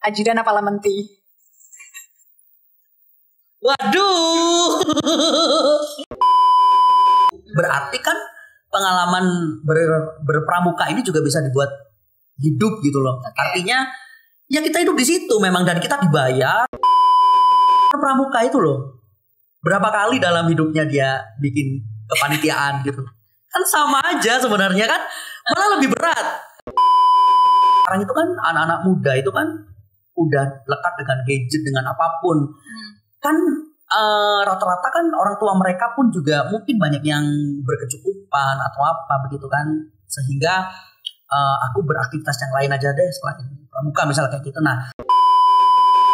Ajudan apa lemon tea? Waduh. Berarti kan pengalaman berpramuka ini juga bisa dibuat hidup gitu loh. Okay. Artinya ya kita hidup di situ memang dan kita dibayar. Pramuka itu loh. Berapa kali dalam hidupnya dia bikin kepanitiaan gitu. Kan sama aja sebenarnya kan. Malah lebih berat. Sekarang itu kan anak-anak muda itu kan udah lekat dengan gadget, dengan apapun. Kan rata-rata kan orang tua mereka pun juga mungkin banyak yang berkecukupan atau apa begitu kan. Sehingga aku beraktivitas yang lain aja deh selain pramuka misalnya kayak gitu. Nah,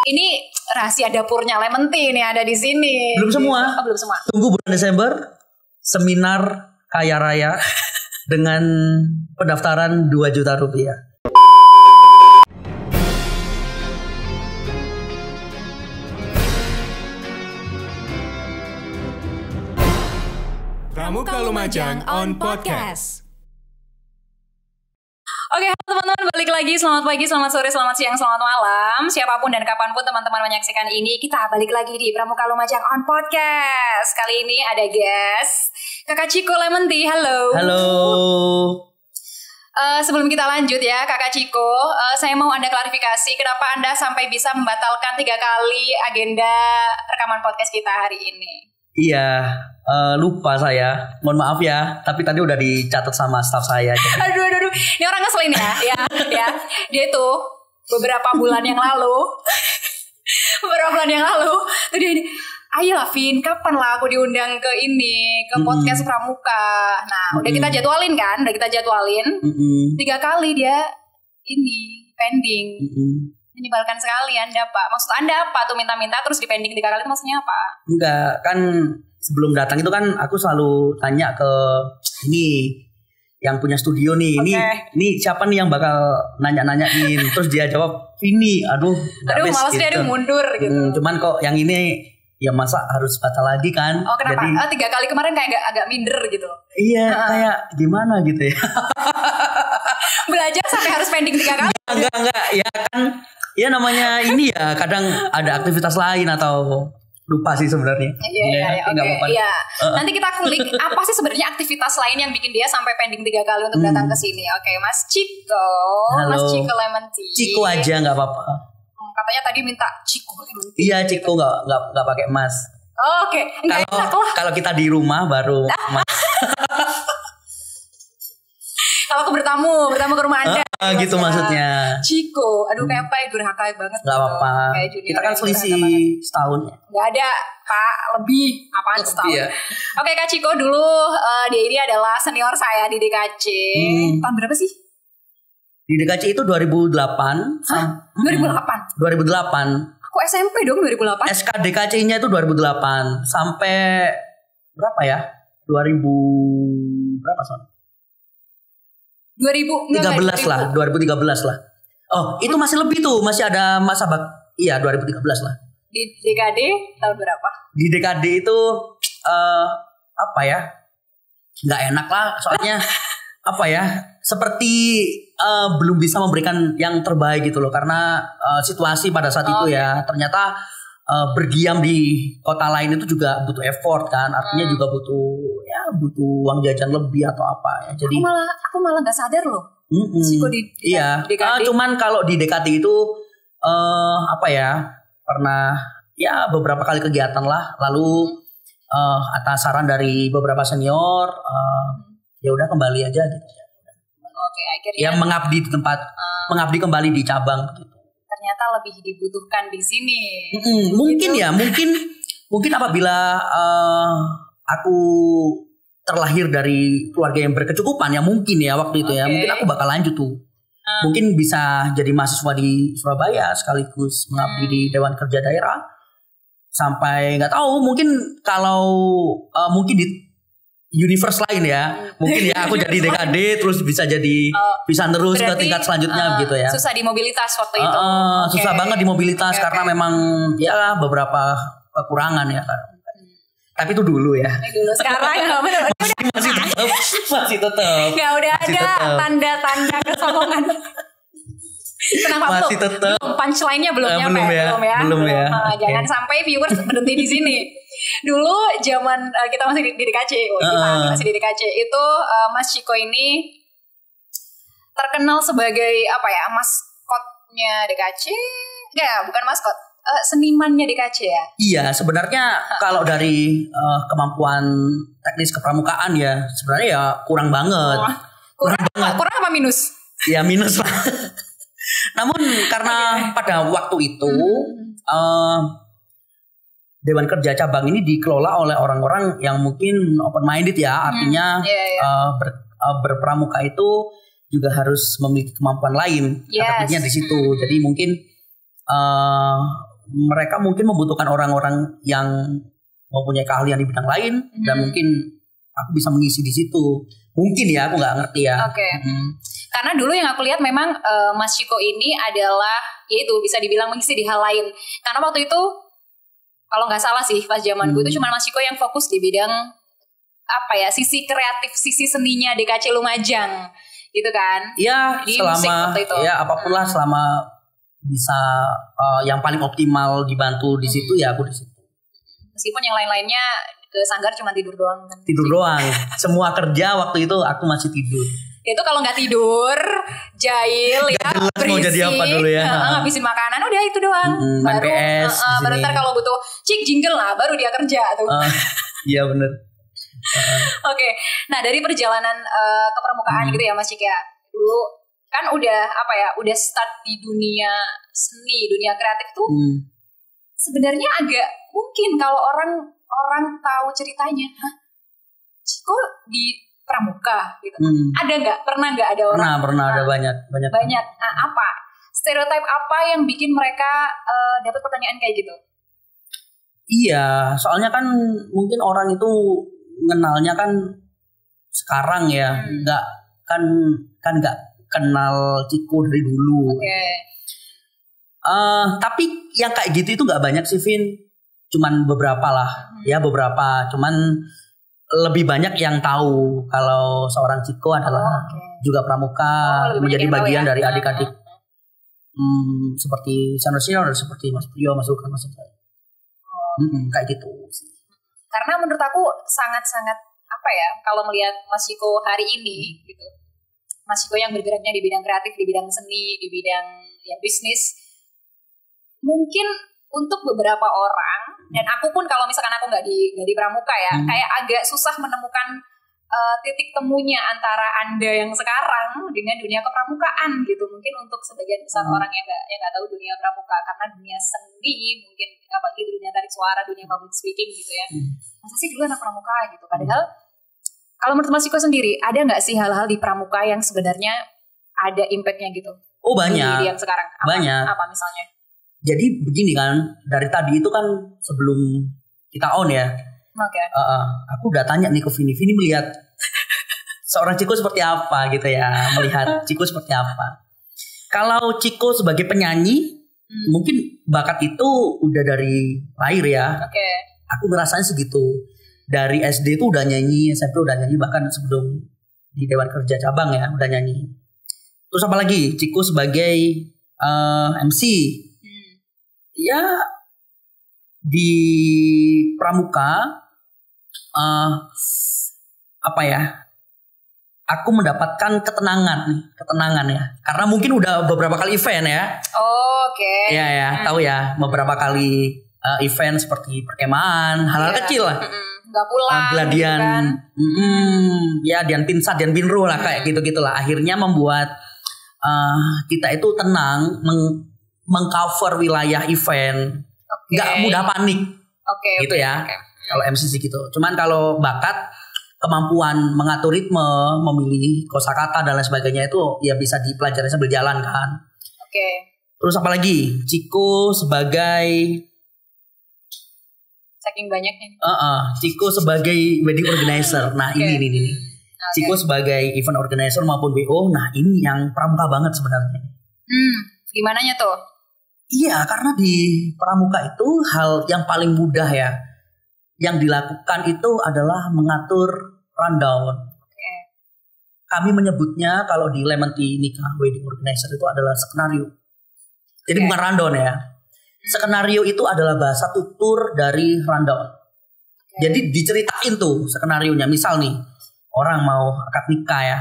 ini rahasia dapurnya lemon tea nih ada di sini. Belum semua. Oh, belum semua. Tunggu bulan Desember seminar kaya raya dengan pendaftaran 2 juta rupiah. Pramuka Lumajang on Podcast. Oke, halo teman-teman, balik lagi. Selamat pagi, selamat sore, selamat siang, selamat malam. Siapapun dan kapanpun teman-teman menyaksikan ini, kita balik lagi di Pramuka Lumajang on Podcast. Kali ini ada guest Kakak Ciko Lemon Tea. Halo. Halo. Sebelum kita lanjut ya Kakak Ciko, saya mau Anda klarifikasi kenapa Anda sampai bisa membatalkan 3 kali agenda rekaman podcast kita hari ini. Iya, lupa saya. Mohon maaf ya. Tapi tadi udah dicatat sama staff saya. Aduh. Ini orang ngeselin ya. Dia tuh beberapa bulan yang lalu tuh dia ini, ayolah Vin, kapan lah aku diundang ke ini, ke podcast Pramuka. Nah, udah kita jadwalin kan? 3 kali dia ini pending. Menyebalkan sekali Anda Pak. Maksud Anda apa tuh minta-minta terus dipending 3 kali itu maksudnya apa? Enggak, kan sebelum datang itu kan aku selalu tanya ke ini yang punya studio nih. Okay. Ini siapa nih yang bakal nanya-nanyain. Terus dia jawab Vini. Aduh malas gitu. dia mundur gitu. Cuman kok yang ini ya masa harus batal lagi kan. Oh kenapa? Jadi, 3 kali kemarin kayak agak minder gitu. Iya kayak gimana gitu ya. Belajar sampai harus pending 3 kali. Enggak ya kan. Ya namanya ini ya kadang ada aktivitas lain atau lupa sih sebenarnya. Iya. Oke. Iya. Nanti kita kulik apa sih sebenarnya aktivitas lain yang bikin dia sampai pending 3 kali untuk datang ke sini. Oke, Mas Ciko. Halo. Mas Ciko Lemon Tea. Ciko aja nggak apa-apa. Katanya tadi minta Ciko Lemon Tea. Iya Ciko nggak pakai Mas. Oh, oke. Enggak enak lah. Kalau kita di rumah baru Mas. Kalau aku bertamu ke rumah Anda. Gitu maksudnya. Ciko, aduh kayak apa ya, durhaka banget. Gak apa-apa. Kita kan selisih setahun. Gak ada Pak, lebih. Apaan setahun? Iya. Oke Kak Ciko dulu, dia ini adalah senior saya di DKC. Tahun berapa sih? Di DKC itu 2008. Hah? 2008? 2008. Aku SMP dong 2008. SK DKC-nya itu 2008. Sampai berapa ya? 2000 berapa son? 2013 lah. Oh, itu masih lebih tuh, masih ada masa iya 2013 lah. Di DKD tahun berapa? Di DKD itu apa ya? Nggak enak lah, soalnya apa ya? Seperti belum bisa memberikan yang terbaik gitu loh, karena situasi pada saat itu ya, ternyata berdiam di kota lain itu juga butuh effort kan, artinya juga butuh uang jajan lebih atau apa ya. Jadi aku malah nggak sadar loh. Iya. DKD. Cuman kalau di DKD itu apa ya, pernah ya beberapa kali kegiatan lah, lalu atas saran dari beberapa senior ya udah kembali aja gitu. Oke, akhirnya ya mengabdi di tempat, mengabdi kembali di cabang gitu. Ternyata lebih dibutuhkan di sini. Mungkin gitu. Ya, mungkin apabila aku terlahir dari keluarga yang berkecukupan ya mungkin ya waktu itu ya mungkin aku bakal lanjut tuh. Mungkin bisa jadi mahasiswa di Surabaya sekaligus mengabdi di Dewan Kerja Daerah sampai nggak tahu mungkin kalau mungkin di universe lain ya mungkin ya aku jadi DKD terus bisa terus ke tingkat selanjutnya gitu ya. Susah di mobilitas waktu itu. Susah banget di mobilitas karena memang ya beberapa kekurangan ya kan. Tapi itu dulu ya. Dulu sekarang masih tetap. Ya udah ada tanda-tanda kesombongan. Tenang Pak, masih tetap. Punchline-nya belum nyampe, belum ya. Jangan sampai viewers berhenti di sini. Dulu zaman kita masih di DKC, kita masih di DKC itu Mas Chiko ini terkenal sebagai apa ya, maskotnya DKC? Enggak, bukan maskot. Senimannya DKC ya? Iya, sebenarnya kalau dari kemampuan teknis kepramukaan ya sebenarnya ya kurang banget. Kurang apa minus? Ya minus lah. Namun karena pada waktu itu Dewan Kerja Cabang ini dikelola oleh orang-orang yang mungkin open minded ya, artinya berpramuka itu juga harus memiliki kemampuan lain. Artinya di situ. Jadi mungkin mereka mungkin membutuhkan orang-orang yang mempunyai keahlian di bidang lain dan mungkin aku bisa mengisi di situ. Mungkin ya, aku nggak ngerti ya. Oke. Karena dulu yang aku lihat memang Mas Chiko ini adalah yaitu bisa dibilang mengisi di hal lain. Karena waktu itu kalau nggak salah sih pas zamanku itu cuma Mas Chiko yang fokus di bidang apa ya, sisi kreatif, sisi seninya DKC Lumajang gitu kan. Iya, selama ya apapun lah selama bisa yang paling optimal dibantu di situ ya aku di situ. Meskipun yang lain-lainnya ke Sanggar cuma tidur doang kan. Tidur doang. Semua kerja waktu itu aku masih tidur. Itu kalau nggak tidur, jahil ya, berisik, mau jadi apa dulu ya. Ngabisin makanan udah itu doang. Main PS. Baru ntar kalau butuh cik jingle lah baru dia kerja tuh. Iya bener. Oke. Nah, dari perjalanan kepramukaan gitu ya Mas Cik ya. Dulu kan udah start di dunia seni, dunia kreatif tuh sebenarnya agak mungkin kalau orang tahu ceritanya, Chiko di pramuka gitu. Ada nggak? Pernah nggak ada orang? Pernah ada banyak. Nah, apa stereotip apa yang bikin mereka dapat pertanyaan kayak gitu? Iya, soalnya kan mungkin orang itu kenalnya kan sekarang ya, nggak nggak kenal Chiko dari dulu. Tapi yang kayak gitu itu nggak banyak sih, Vin. Cuman beberapa lah, ya beberapa. Cuman lebih banyak yang tahu kalau seorang Chiko adalah juga pramuka, menjadi bagian dari adik-adik seperti senior seperti Mas Priyo, Mas Lukan, Mas Indra. Kayak gitu sih. Karena menurut aku sangat-sangat apa ya, kalau melihat Mas Chiko hari ini gitu. Mas Chiko yang bergeraknya di bidang kreatif, di bidang seni, di bidang ya bisnis, mungkin untuk beberapa orang dan aku pun kalau misalkan aku nggak di pramuka ya, kayak agak susah menemukan titik temunya antara Anda yang sekarang dengan dunia kepramukaan gitu. Mungkin untuk sebagian besar orang yang nggak tahu dunia pramuka, karena dunia seni mungkin apalagi dunia tarik suara, dunia public speaking gitu ya. Masa sih dulu anak pramuka gitu? Padahal kalau menurut Mas Chiko sendiri, ada nggak sih hal-hal di pramuka yang sebenarnya ada impact-nya gitu? Oh banyak. Di yang sekarang. Banyak. Apa misalnya? Jadi begini kan, dari tadi itu kan sebelum kita on ya. Aku udah tanya nih ke Vini melihat seorang Chiko seperti apa gitu ya, melihat Chiko seperti apa. Kalau Chiko sebagai penyanyi, mungkin bakat itu udah dari lahir ya. Aku ngerasain segitu. Dari SD itu udah nyanyi, SMP udah nyanyi, bahkan sebelum di Dewan Kerja Cabang ya udah nyanyi. Terus apa lagi? Chiko sebagai MC. Ya di pramuka apa ya? Aku mendapatkan ketenangan ya. Karena mungkin udah beberapa kali event ya. Iya ya, tahu ya, beberapa kali event seperti perkemahan, hal-hal kecil lah. Nggak pulang gladian gitu kan. Ya Dian Pinsat, Dian Pinro lah kayak gitu-gitu lah. Akhirnya membuat kita itu tenang mengcover wilayah event, nggak mudah panik gitu ya. Kalau MC sih gitu. Cuman kalau bakat, kemampuan mengatur ritme, memilih kosakata dan lain sebagainya itu ya bisa dipelajari sambil jalan kan. Terus apa lagi? Chiko sebagai saking banyaknya. Chiko sebagai wedding organizer. Nah ini. Chiko sebagai event organizer maupun WO. Nah ini yang pramuka banget sebenarnya. Gimananya tuh? Iya, karena di pramuka itu hal yang paling mudah ya. Yang dilakukan itu adalah mengatur rundown. Kami menyebutnya kalau di Lemon Tea Nikah Wedding Organizer itu adalah skenario. Jadi bukan rundown ya. Skenario itu adalah bahasa tutur dari rundown. Jadi diceritain tuh skenarionya. Misal nih, orang mau akad nikah ya.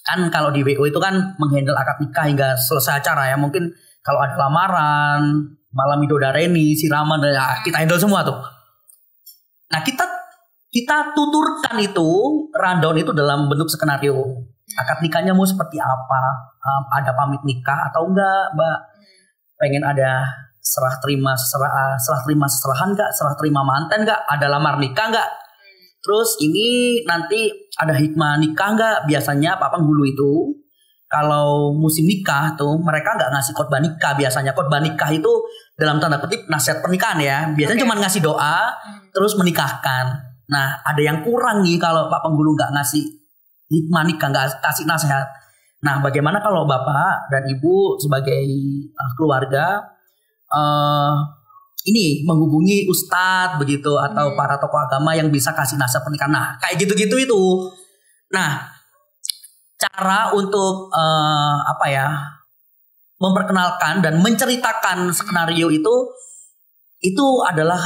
Kan kalau di WO itu kan menghandle akad nikah hingga selesai acara ya. Mungkin kalau ada lamaran, malam midodareni, siraman, ya kita handle semua tuh. Nah kita tuturkan itu rundown itu dalam bentuk skenario. Akad nikahnya mau seperti apa? Ada pamit nikah atau enggak, Mbak? Pengen ada serah terima seserahan enggak? Serah terima mantan enggak? Ada lamar nikah enggak? Terus ini nanti ada hikmah nikah enggak? Biasanya Pak Penghulu itu kalau musim nikah tuh mereka enggak ngasih khotbah nikah. Biasanya khotbah nikah itu dalam tanda kutip nasihat pernikahan ya. Biasanya cuma ngasih doa terus menikahkan. Nah ada yang kurang nih kalau Pak Penghulu enggak ngasih hikmah nikah, enggak kasih nasihat. Nah bagaimana kalau Bapak dan Ibu sebagai keluarga ini menghubungi ustadz begitu atau para tokoh agama yang bisa kasih nasihat pernikahan. Nah kayak gitu-gitu itu. Nah cara untuk memperkenalkan dan menceritakan skenario itu adalah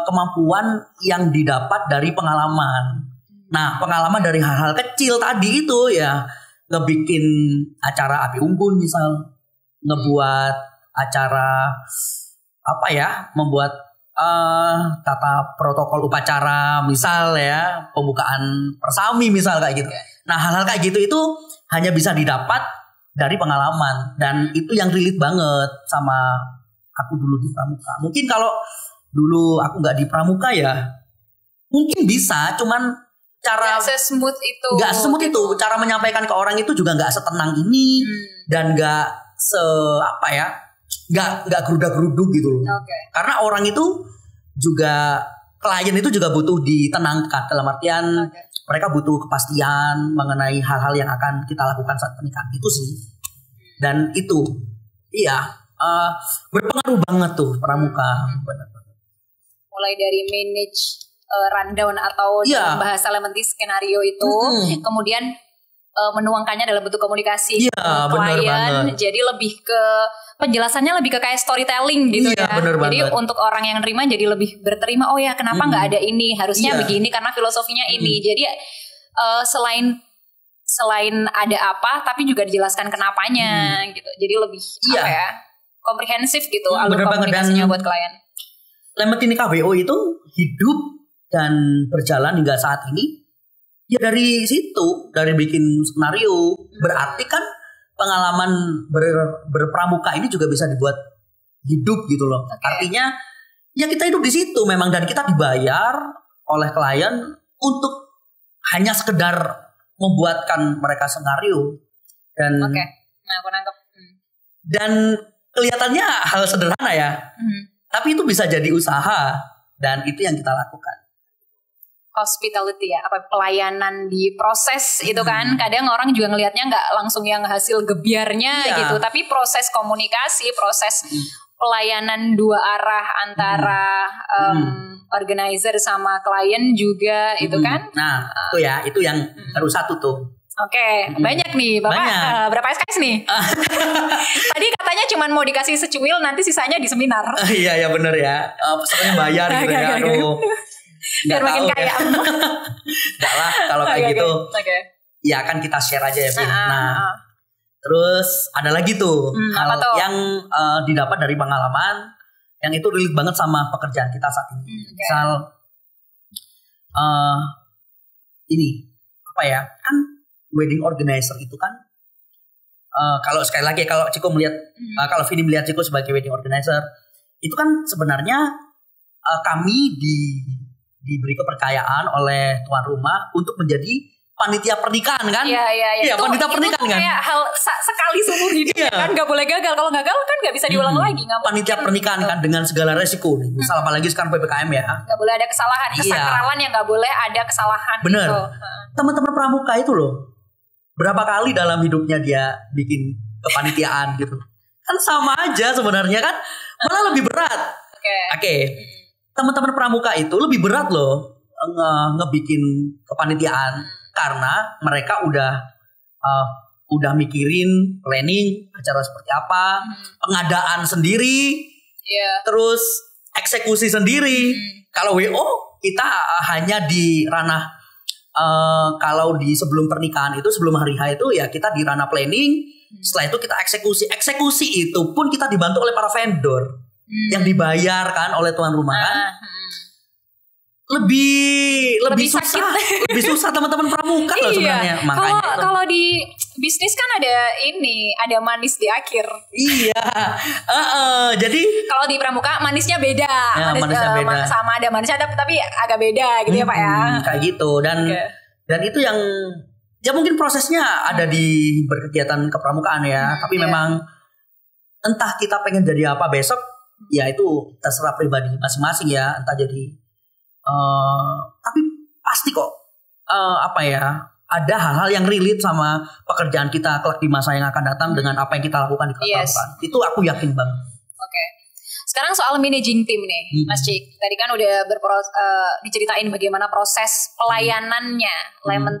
kemampuan yang didapat dari pengalaman. Nah pengalaman dari hal-hal kecil tadi itu ya, ngebikin acara api unggun misal, ngebuat acara membuat tata protokol upacara misal ya, pembukaan persami misal kayak gitu. Nah hal-hal kayak gitu itu hanya bisa didapat dari pengalaman, dan itu yang relate banget sama aku dulu di pramuka. Mungkin kalau dulu aku nggak di pramuka ya mungkin bisa, cuman cara nggak se-smooth itu. Nggak se-smooth itu, cara menyampaikan ke orang itu juga nggak setenang ini dan nggak nggak gerudak-geruduk gitu loh. Karena orang itu juga, klien itu juga butuh ditenangkan, dalam artian mereka butuh kepastian mengenai hal-hal yang akan kita lakukan saat pernikahan itu sih. Dan itu berpengaruh banget tuh pramuka. Mulai dari manage rundown atau dalam bahasa elementary skenario itu, kemudian menuangkannya dalam bentuk komunikasi ke klien. Jadi lebih ke penjelasannya lebih ke kayak storytelling gitu ya. Jadi untuk orang yang nerima jadi lebih berterima. Oh ya kenapa nggak ada ini? Harusnya begini karena filosofinya ini. Jadi selain ada apa, tapi juga dijelaskan kenapanya gitu. Jadi lebih komprehensif gitu alur komunikasinya buat klien. Elementary Nikah WO itu hidup dan berjalan hingga saat ini ya dari situ, dari bikin skenario. Berarti kan pengalaman berpramuka ini juga bisa dibuat hidup gitu loh. Artinya ya kita hidup di situ memang, dan kita dibayar oleh klien untuk hanya sekedar membuatkan mereka skenario. Dan nah aku nangkep. Dan kelihatannya hal sederhana ya, tapi itu bisa jadi usaha, dan itu yang kita lakukan. Hospitality ya, pelayanan di proses itu kan. Kadang orang juga ngelihatnya nggak langsung yang hasil gebiarnya gitu, tapi proses komunikasi, proses pelayanan dua arah antara organizer sama klien juga itu kan. Nah itu yang baru satu tuh. Banyak nih Bapak. Berapa SKS nih? Tadi katanya cuma mau dikasih secuil, nanti sisanya di seminar. Iya bener ya. Pesertanya bayar gitu ya. Aduh. Biar makin kaya. Enggak lah kalau kayak gitu. Ya kan kita share aja ya, Vin. Terus ada lagi tuh hal yang didapat dari pengalaman yang itu relate banget sama pekerjaan kita saat ini. Misal ini kan wedding organizer itu kan kalau sekali lagi kalau Ciko melihat kalau Vini melihat Ciko sebagai wedding organizer itu kan sebenarnya kami diberi kepercayaan oleh tuan rumah untuk menjadi panitia pernikahan kan? Iya. Panitia pernikahan kan? Kayak hal sekali seumur hidup kan, nggak boleh gagal. Kalau gagal kan nggak bisa diulang lagi. Panitia pernikahan kan dengan segala resiko nih. Misal apalagi sekarang PPKM ya. Nggak boleh ada kesalahan, kesakralan yang nggak boleh ada kesalahan. Bener. Gitu. Teman-teman pramuka itu loh, berapa kali dalam hidupnya dia bikin kepanitiaan gitu? Kan sama aja sebenarnya kan, malah lebih berat. Oke. Teman-teman pramuka itu lebih berat loh ngebikin kepanitiaan karena mereka udah udah mikirin planning acara seperti apa, pengadaan sendiri, terus eksekusi sendiri. Kalau WO kita hanya di ranah kalau di sebelum pernikahan itu, sebelum hari H itu ya kita di ranah planning. Setelah itu kita eksekusi. Eksekusi itu pun kita dibantu oleh para vendor yang dibayar kan oleh tuan rumah kan. Lebih susah, lebih susah teman-teman pramuka loh sebenarnya. Makanya kalau di bisnis kan ada manis di akhir. Iya. Jadi kalau di pramuka manisnya beda. Ya, manisnya beda. Sama ada manisnya tapi agak beda gitu ya Pak ya. Kayak gitu dan itu yang ya mungkin prosesnya ada di berkegiatan kepramukaan ya. Tapi memang entah kita pengen jadi apa besok, ya itu terserah pribadi masing-masing ya. Entah jadi tapi pasti kok ada hal-hal yang relate sama pekerjaan kita kelak di masa yang akan datang dengan apa yang kita lakukan di kepramukaan. Itu aku yakin banget. Oke. Sekarang soal managing tim nih, Mas Cik. Tadi kan udah diceritain bagaimana proses pelayanannya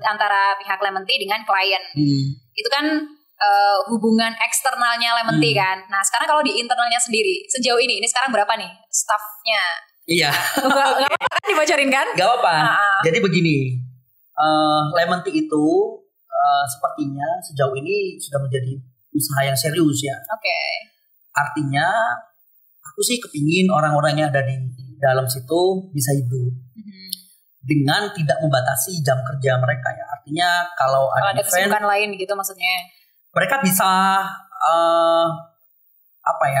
antara pihak Lementi dengan klien. Itu kan hubungan eksternalnya Lementi kan. Nah sekarang kalau di internalnya sendiri, sejauh ini sekarang berapa nih staffnya? Iya. Gak apa-apa kan dibocorin kan? Gak apa-apa. Jadi begini, Lementi itu sepertinya sejauh ini sudah menjadi usaha yang serius ya. Oke. Artinya aku sih kepingin orang-orang yang ada di dalam situ bisa hidup dengan tidak membatasi jam kerja mereka ya. Artinya kalau ada kesibukan lain gitu maksudnya. Mereka bisa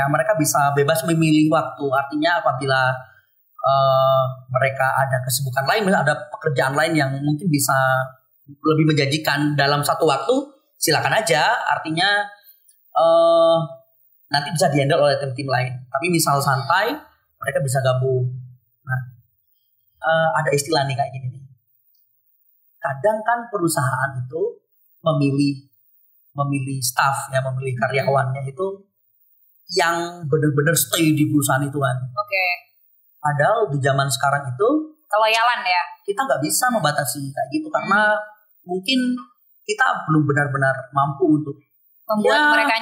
mereka bisa bebas memilih waktu. Artinya apabila mereka ada kesibukan lain, misalnya ada pekerjaan lain yang mungkin bisa lebih menjanjikan dalam satu waktu, silakan aja. Artinya nanti bisa dihandle oleh tim-tim lain. Tapi misal santai, mereka bisa gabung. Nah, ada istilah nih kayak gini nih. Kadang kan perusahaan itu memilih staff ya, memilih karyawannya itu yang benar-benar stay di perusahaan itu kan. Oke. Padahal di zaman sekarang itu keloyalan ya. Kita nggak bisa membatasi kayak gitu karena mungkin kita belum benar-benar mampu untuk membuat mereka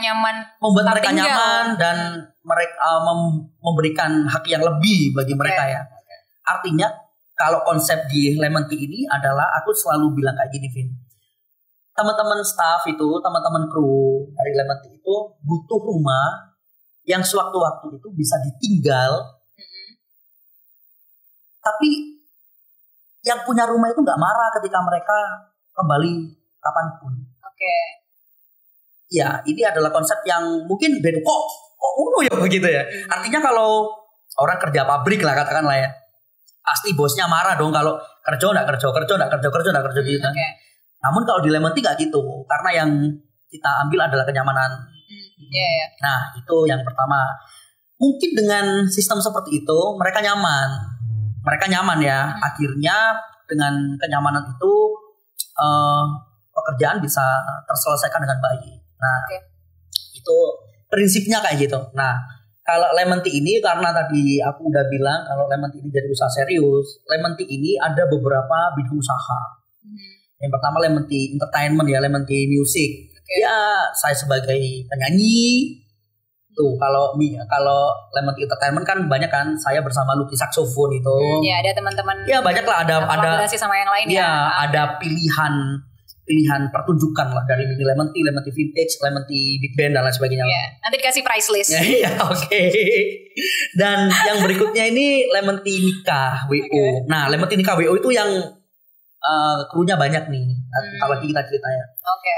nyaman, dan mereka memberikan hak yang lebih bagi mereka ya. Artinya kalau konsep di Lementi ini adalah aku selalu bilang kayak gini, Vin. Teman-teman staff itu, teman-teman kru dari Lementi itu butuh rumah yang sewaktu-waktu itu bisa ditinggal. Tapi yang punya rumah itu nggak marah ketika mereka kembali kapanpun. Oke. Ya, ini adalah konsep yang mungkin beda. Kok ya begitu ya. Artinya kalau orang kerja pabrik lah katakanlah ya, pasti bosnya marah dong kalau kerja gitu kan. Okay. Namun kalau di Lementi nggak gitu, karena yang kita ambil adalah kenyamanan. Nah, itu yang pertama. Mungkin dengan sistem seperti itu mereka nyaman ya. Akhirnya dengan kenyamanan itu pekerjaan bisa terselesaikan dengan baik. Nah, itu prinsipnya kayak gitu. Nah, kalau Lementi ini karena tadi aku udah bilang kalau Lementi ini jadi usaha serius. Lementi ini ada beberapa bidang usaha. Yang pertama Lementi Entertainment ya, Lementi Music. Ya, saya sebagai penyanyi. Tuh kalau Lementi Entertainment kan banyak kan, saya bersama Lucky Saxophone itu. Ya ada teman-teman. Ya banyak lah ada kolaborasi sama yang lain ya. Ada pilihan pertunjukan lah dari Lementi Vintage, Lementi Big Band dan lain sebagainya. Ya, nanti dikasih price list. Iya oke. Dan yang berikutnya ini Lementi Nikah WO. Nah Lementi Nikah WO itu yang krunya banyak nih. Kalau kita ceritanya.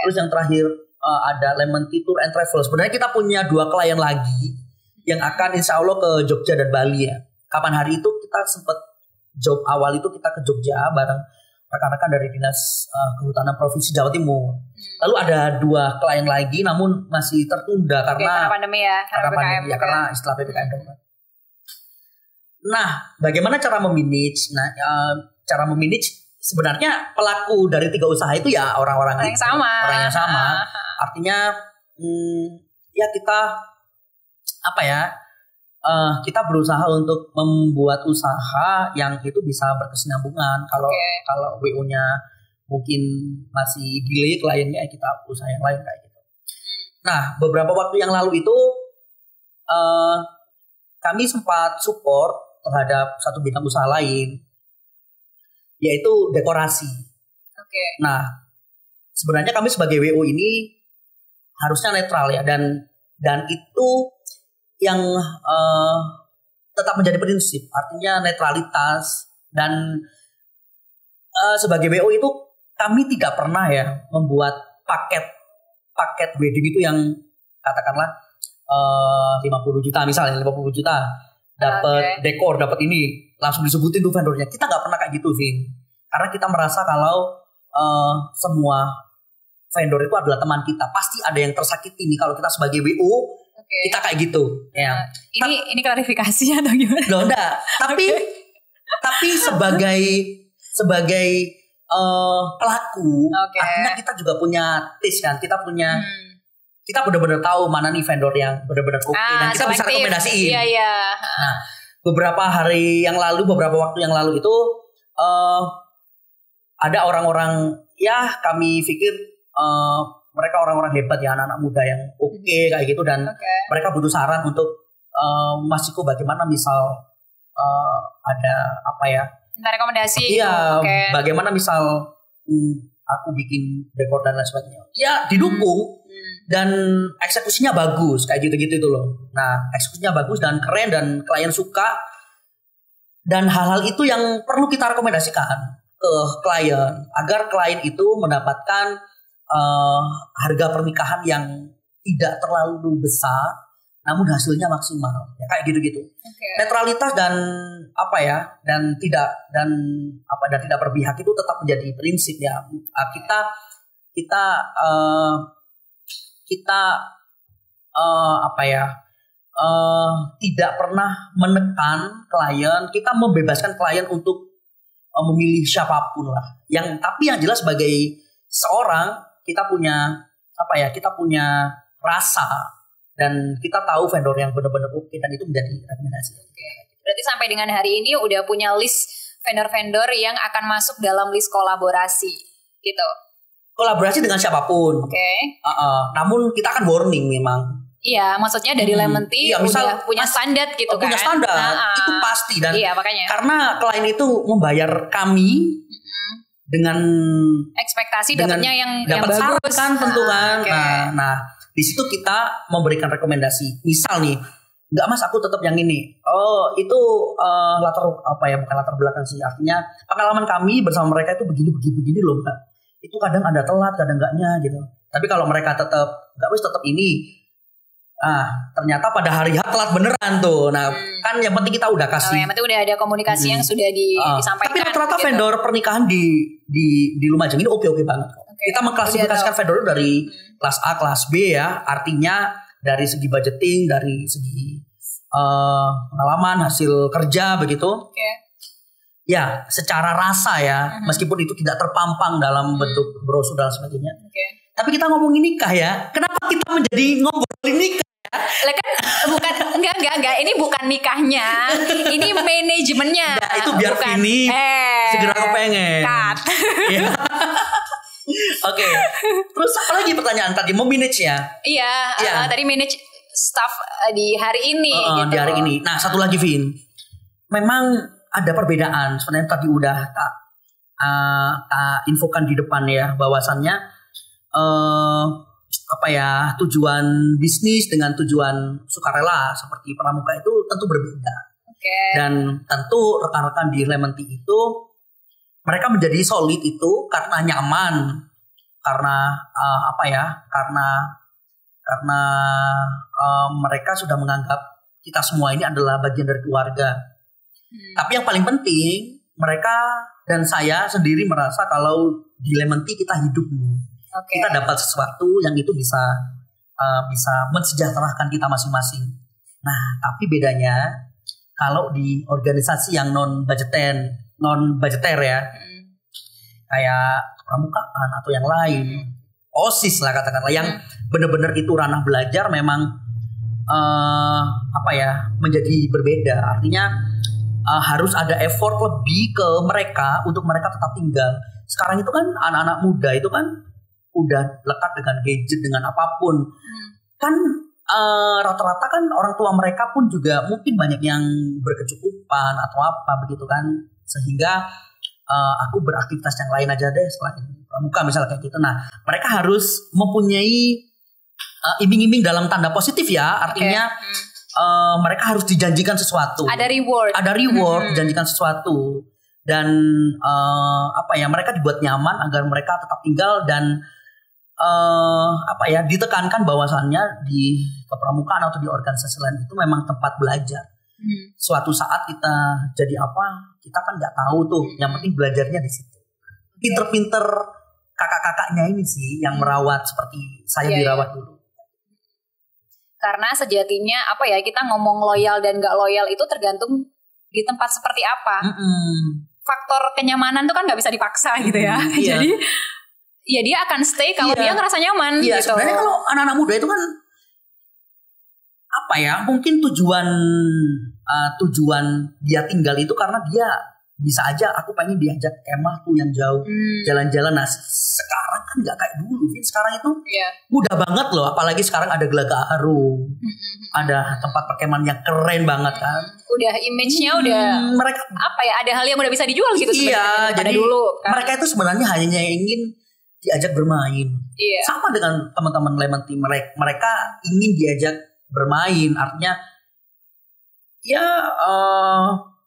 Terus yang terakhir ada Lementi Tour and Travel. Sebenarnya kita punya 2 klien lagi yang akan insya Allah ke Jogja dan Bali ya. Kapan hari itu kita sempat job awal itu kita ke Jogja bareng rekan-rekan dari Dinas Kehutanan Provinsi Jawa Timur. Lalu ada 2 klien lagi namun masih tertunda karena pandemi ya. Karena istilah PPKM darurat. Nah, bagaimana cara memanage? Nah, cara memanage sebenarnya pelaku dari 3 usaha itu ya orang yang sama. Artinya ya kita kita berusaha untuk membuat usaha yang itu bisa berkesinambungan. Kalau WO-nya mungkin masih delay kliennya, kita usaha yang lain kayak gitu. Nah, beberapa waktu yang lalu itu kami sempat support terhadap satu bidang usaha lain, yaitu dekorasi. Oke. Nah, sebenarnya kami sebagai WO ini harusnya netral ya, dan itu yang tetap menjadi prinsip, artinya netralitas. Dan sebagai WO itu kami tidak pernah ya membuat paket wedding itu yang katakanlah 50 juta misalnya, 50 juta dapat dekor, dapat ini, langsung disebutin tuh vendornya. Kita nggak pernah kayak gitu, Vin, karena kita merasa kalau semua vendor itu adalah teman kita. Pasti ada yang tersakiti nih kalau kita sebagai WO. Kita kayak gitu ya. Ini klarifikasi atau gimana? Loh, enggak. Tapi sebagai pelaku, artinya kita juga punya taste kan. Kita benar-benar tahu mana nih vendor yang benar-benar oke, dan kita bisa rekomendasiin. Iya. Nah, beberapa waktu yang lalu itu ada orang-orang, ya kami pikir mereka orang-orang hebat ya, anak-anak muda yang oke kayak gitu, dan mereka butuh saran untuk Mas Ciko bagaimana misal ada apa ya? Rekomendasi. Iya, bagaimana misal aku bikin dekor dan lain sebagainya. Ya didukung dan eksekusinya bagus kayak gitu-gitu itu loh. Nah, eksekusinya bagus dan keren dan klien suka, dan hal-hal itu yang perlu kita rekomendasikan ke klien agar klien itu mendapatkan harga pernikahan yang tidak terlalu besar namun hasilnya maksimal ya, kayak gitu-gitu. Netralitas dan tidak berpihak itu tetap menjadi prinsip ya. Kita tidak pernah menekan klien, kita membebaskan klien untuk memilih siapapun lah. Tapi yang jelas sebagai seorang kita punya rasa, dan kita tahu vendor yang benar-benar oke, dan itu menjadi rekomendasi. Berarti sampai dengan hari ini udah punya list vendor-vendor yang akan masuk dalam list kolaborasi gitu. Kolaborasi dengan siapapun. Namun kita akan warning memang. Iya, maksudnya dari Lemon Tea udah punya standar gitu kan. Punya standar, itu pasti. Dan makanya. Karena klien itu membayar kami dengan ekspektasi dapatnya yang bagus kan, tentu kan. Nah, di situ kita memberikan rekomendasi. Misal nih, enggak Mas, aku tetap yang ini. Oh, itu bukan latar belakang sih. Artinya pengalaman kami bersama mereka itu begini loh, Mbak. Itu kadang ada telat, kadang enggaknya gitu. Tapi kalau mereka tetap ini, ternyata pada hari H telat beneran tuh. Nah, kan yang penting kita udah kasih. Yang penting udah ada komunikasi yang sudah disampaikan. Tapi rata-rata gitu. Vendor pernikahan di Lumajang ini oke banget. Kita mengklasifikasikan vendor dari kelas A, kelas B ya. Artinya dari segi budgeting, dari segi pengalaman, hasil kerja begitu. Ya, secara rasa ya, meskipun itu tidak terpampang dalam bentuk brosur dan sebagainya. Tapi kita ngomongin nikah ya. Kenapa kita menjadi ngobrolin nikah? Kan enggak, ini bukan nikahnya, ini manajemennya. Nah, itu biar ini segera kepengen. Oke. Terus apa lagi pertanyaan tadi, mau manage-nya? Iya. Tadi manage staff di hari ini gitu. Di hari ini. Nah, satu lagi, Vin. Memang ada perbedaan. Sebenarnya tadi udah tak infokan di depan ya, bahwasannya tujuan bisnis dengan tujuan sukarela seperti pramuka itu tentu berbeda. Dan tentu rekan-rekan di Lemon Tea itu mereka menjadi solid itu karena nyaman, karena mereka sudah menganggap kita semua ini adalah bagian dari keluarga. Tapi yang paling penting, mereka dan saya sendiri merasa kalau di Lemon Tea kita hidup nih. Kita dapat sesuatu yang itu bisa mensejahterakan kita masing-masing. Nah, tapi bedanya kalau di organisasi yang non budgeter ya, kayak pramukaan atau yang lain, OSIS lah katakanlah, yang benar-benar itu ranah belajar, memang menjadi berbeda. Artinya harus ada effort lebih ke mereka untuk mereka tetap tinggal. Sekarang itu kan anak-anak muda itu kan udah lekat dengan gadget, dengan apapun. kan rata-rata kan orang tua mereka pun juga mungkin banyak yang berkecukupan atau apa begitu kan, sehingga aku beraktivitas yang lain aja deh selain pramuka misalnya kayak gitu. Nah mereka harus mempunyai iming-iming dalam tanda positif ya, artinya mereka harus dijanjikan sesuatu, ada reward, dijanjikan sesuatu, dan mereka dibuat nyaman agar mereka tetap tinggal, dan ditekankan bahwasannya di kepramukaan atau di organisasi lain itu memang tempat belajar. Suatu saat kita jadi apa kita kan nggak tahu tuh, yang penting belajarnya di situ. Pinter-pinter kakak-kakaknya ini sih yang merawat seperti saya dirawat dulu. Karena sejatinya kita ngomong loyal dan gak loyal itu tergantung di tempat seperti apa. Faktor kenyamanan tuh kan gak bisa dipaksa gitu ya. Jadi ya dia akan stay kalau dia ngerasa nyaman gitu. Sebenarnya kalau anak-anak muda itu kan mungkin tujuan dia tinggal itu karena dia bisa aja aku pengen diajak kemah tuh yang jauh, jalan-jalan. Nah sekarang kan nggak kayak dulu, sekarang itu mudah banget loh, apalagi sekarang ada Gelaga Harum, ada tempat perkemahan yang keren banget kan. Udah image-nya udah mereka ada hal yang udah bisa dijual gitu sebenarnya. Jadi dulu kan. Mereka itu sebenarnya hanya ingin diajak bermain. Sama dengan teman-teman Lemon Tea, mereka ingin diajak bermain, artinya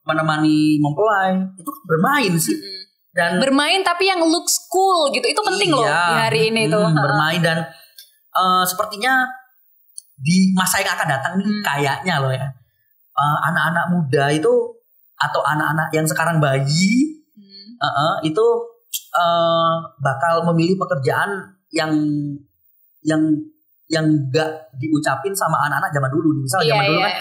menemani mempelai itu bermain sih, dan bermain tapi yang looks cool gitu, itu penting loh di hari ini tuh. Bermain dan sepertinya di masa yang akan datang nih kayaknya loh ya, anak-anak muda itu atau anak-anak yang sekarang bayi itu bakal memilih pekerjaan yang gak diucapin sama anak-anak zaman dulu. Misalnya zaman dulu kan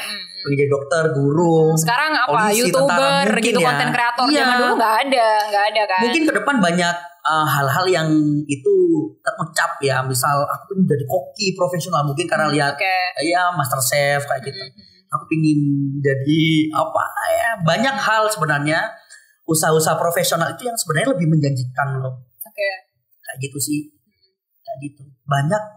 pengen jadi dokter, guru, sekarang polisi, YouTuber gitu, konten kreator. Zaman dulu nggak ada kan. Mungkin ke depan banyak hal-hal yang itu terucap ya. Misal aku pengen jadi koki profesional, mungkin karena lihat Master Chef kayak gitu. Aku pengen jadi banyak hal sebenarnya, usaha-usaha profesional itu yang sebenarnya lebih menjanjikan loh. Kayak gitu sih, kayak gitu. Banyak.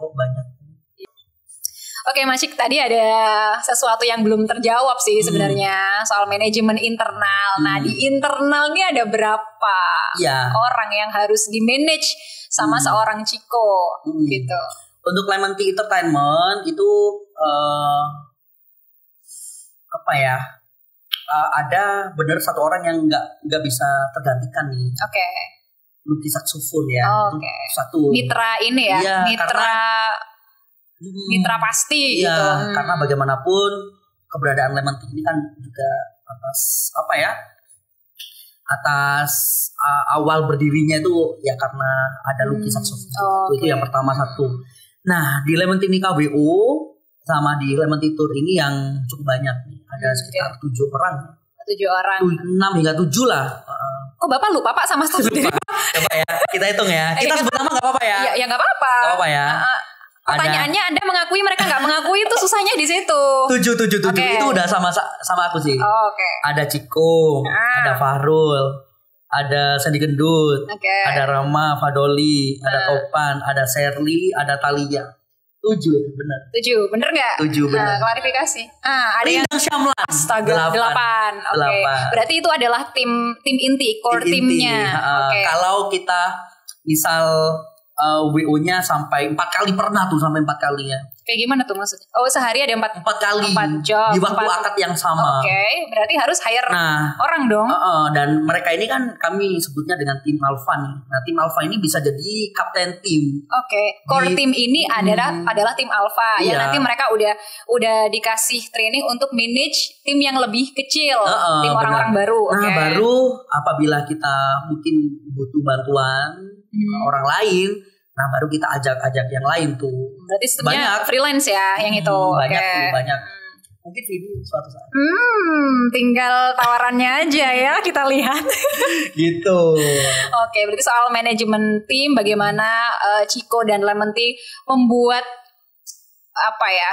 Oke, Mas Cik, tadi ada sesuatu yang belum terjawab sih sebenarnya soal manajemen internal. Nah, di internal ini ada berapa orang yang harus di-manage sama seorang Ciko gitu. Untuk Lemon Tea Entertainment itu ada benar satu orang yang nggak bisa tergantikan nih. Lucky Saksofon ya. Satu mitra ini ya, mitra pasti gitu. Karena bagaimanapun keberadaan Lemon Tea ini kan juga atas awal berdirinya itu ya karena ada Lucky Saksofon. Itu yang pertama satu. Nah di Lemon Tea ini KWO sama di Lemon Tea Tour ini yang cukup banyak nih. Ada sekitar 7 orang. 6 hingga 7 lah. Kok Bapak lupa Pak sama staff sendiri? Coba ya kita hitung ya. Kita sebut nama gak apa-apa ya? Ya gak apa-apa. Gak apa-apa ya. Pertanyaannya Anda mengakui, mereka nggak mengakui, itu susahnya di situ. 7 itu udah sama aku sih. Ada Ciko, ada Fahrul, ada Sandy Gendut, ada Rama, Fadoli, ada Topan, ada Sherly, ada Talia. 7 benar. 7 bener nggak? 7 benar. Klarifikasi. Ada yang Syamlan. Astaga, 8. Berarti itu adalah tim inti, core timnya. Kalau kita misal WO-nya sampai 4 kali, pernah tuh sampai 4 kali ya. Kayak gimana tuh maksudnya? Sehari ada 4 kali 4 job di waktu akad yang sama. Berarti harus hire orang dong. Dan mereka ini kan kami sebutnya dengan tim Alpha nih. Nah tim Alpha ini bisa jadi kapten tim. Core tim ini adalah tim Alpha. Ya nanti mereka udah dikasih training untuk manage tim yang lebih kecil, tim orang-orang baru. Nah baru apabila kita mungkin butuh bantuan orang lain, nah baru kita ajak yang lain tuh. Berarti sebenarnya freelance ya yang itu. Banyak. Mungkin video suatu saat. Tinggal tawarannya aja ya kita lihat. Gitu. Berarti soal manajemen tim, bagaimana Ciko dan Lemon Tea membuat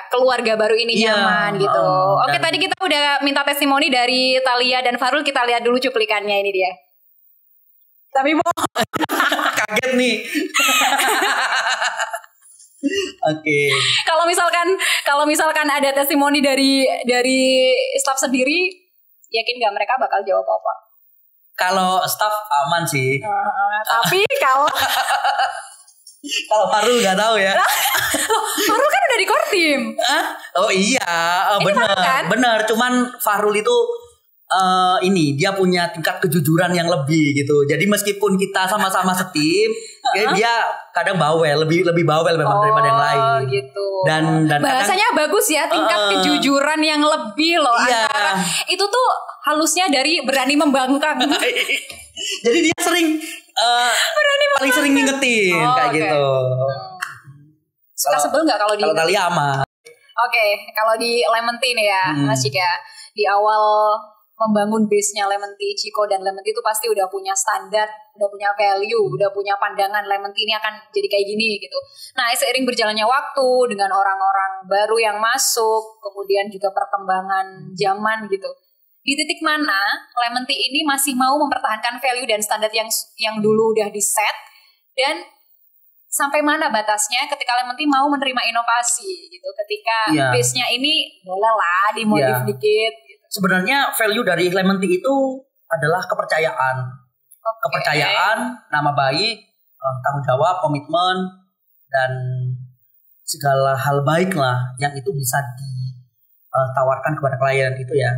keluarga baru ini nyaman gitu. Tadi kita udah minta testimoni dari Talia dan Fahrul, kita lihat dulu cuplikannya, ini dia. Tapi kaget nih. Oke. Kalau misalkan ada testimoni dari staff sendiri, yakin nggak mereka bakal jawab apa? Kalau staff aman sih. Tapi kalau Farul nggak tahu ya. Farul kan udah di core team. Oh iya, benar, kan? benar. Cuman Farul itu dia punya tingkat kejujuran yang lebih gitu. Jadi meskipun kita sama-sama setim, dia kadang bawel, lebih bawel memang daripada yang lain. Gitu. Dan bahasanya kadang, bagus ya, tingkat kejujuran yang lebih loh. Iya. Antara itu tuh halusnya dari berani membangkang. Jadi dia paling sering ngingetin kayak gitu. Suka sebel nggak kalau Tali aman? Oke, kalau di Lemon Tea nih ya, Mas Cika, di awal membangun base-nya Lemon Tea, Ciko dan Lemon Tea itu pasti udah punya standar, udah punya value, udah punya pandangan Lemon Tea ini akan jadi kayak gini gitu. Nah, seiring berjalannya waktu dengan orang-orang baru yang masuk, kemudian juga perkembangan zaman gitu. Di titik mana Lemon Tea ini masih mau mempertahankan value dan standar yang dulu udah di set, dan sampai mana batasnya ketika Lemon Tea mau menerima inovasi gitu, ketika base-nya ini boleh lah dimodif dikit gitu. Sebenarnya value dari Lemon Tea itu adalah kepercayaan. Kepercayaan, nama baik, tanggung jawab, komitmen, dan segala hal baik lah yang itu bisa ditawarkan kepada klien itu ya.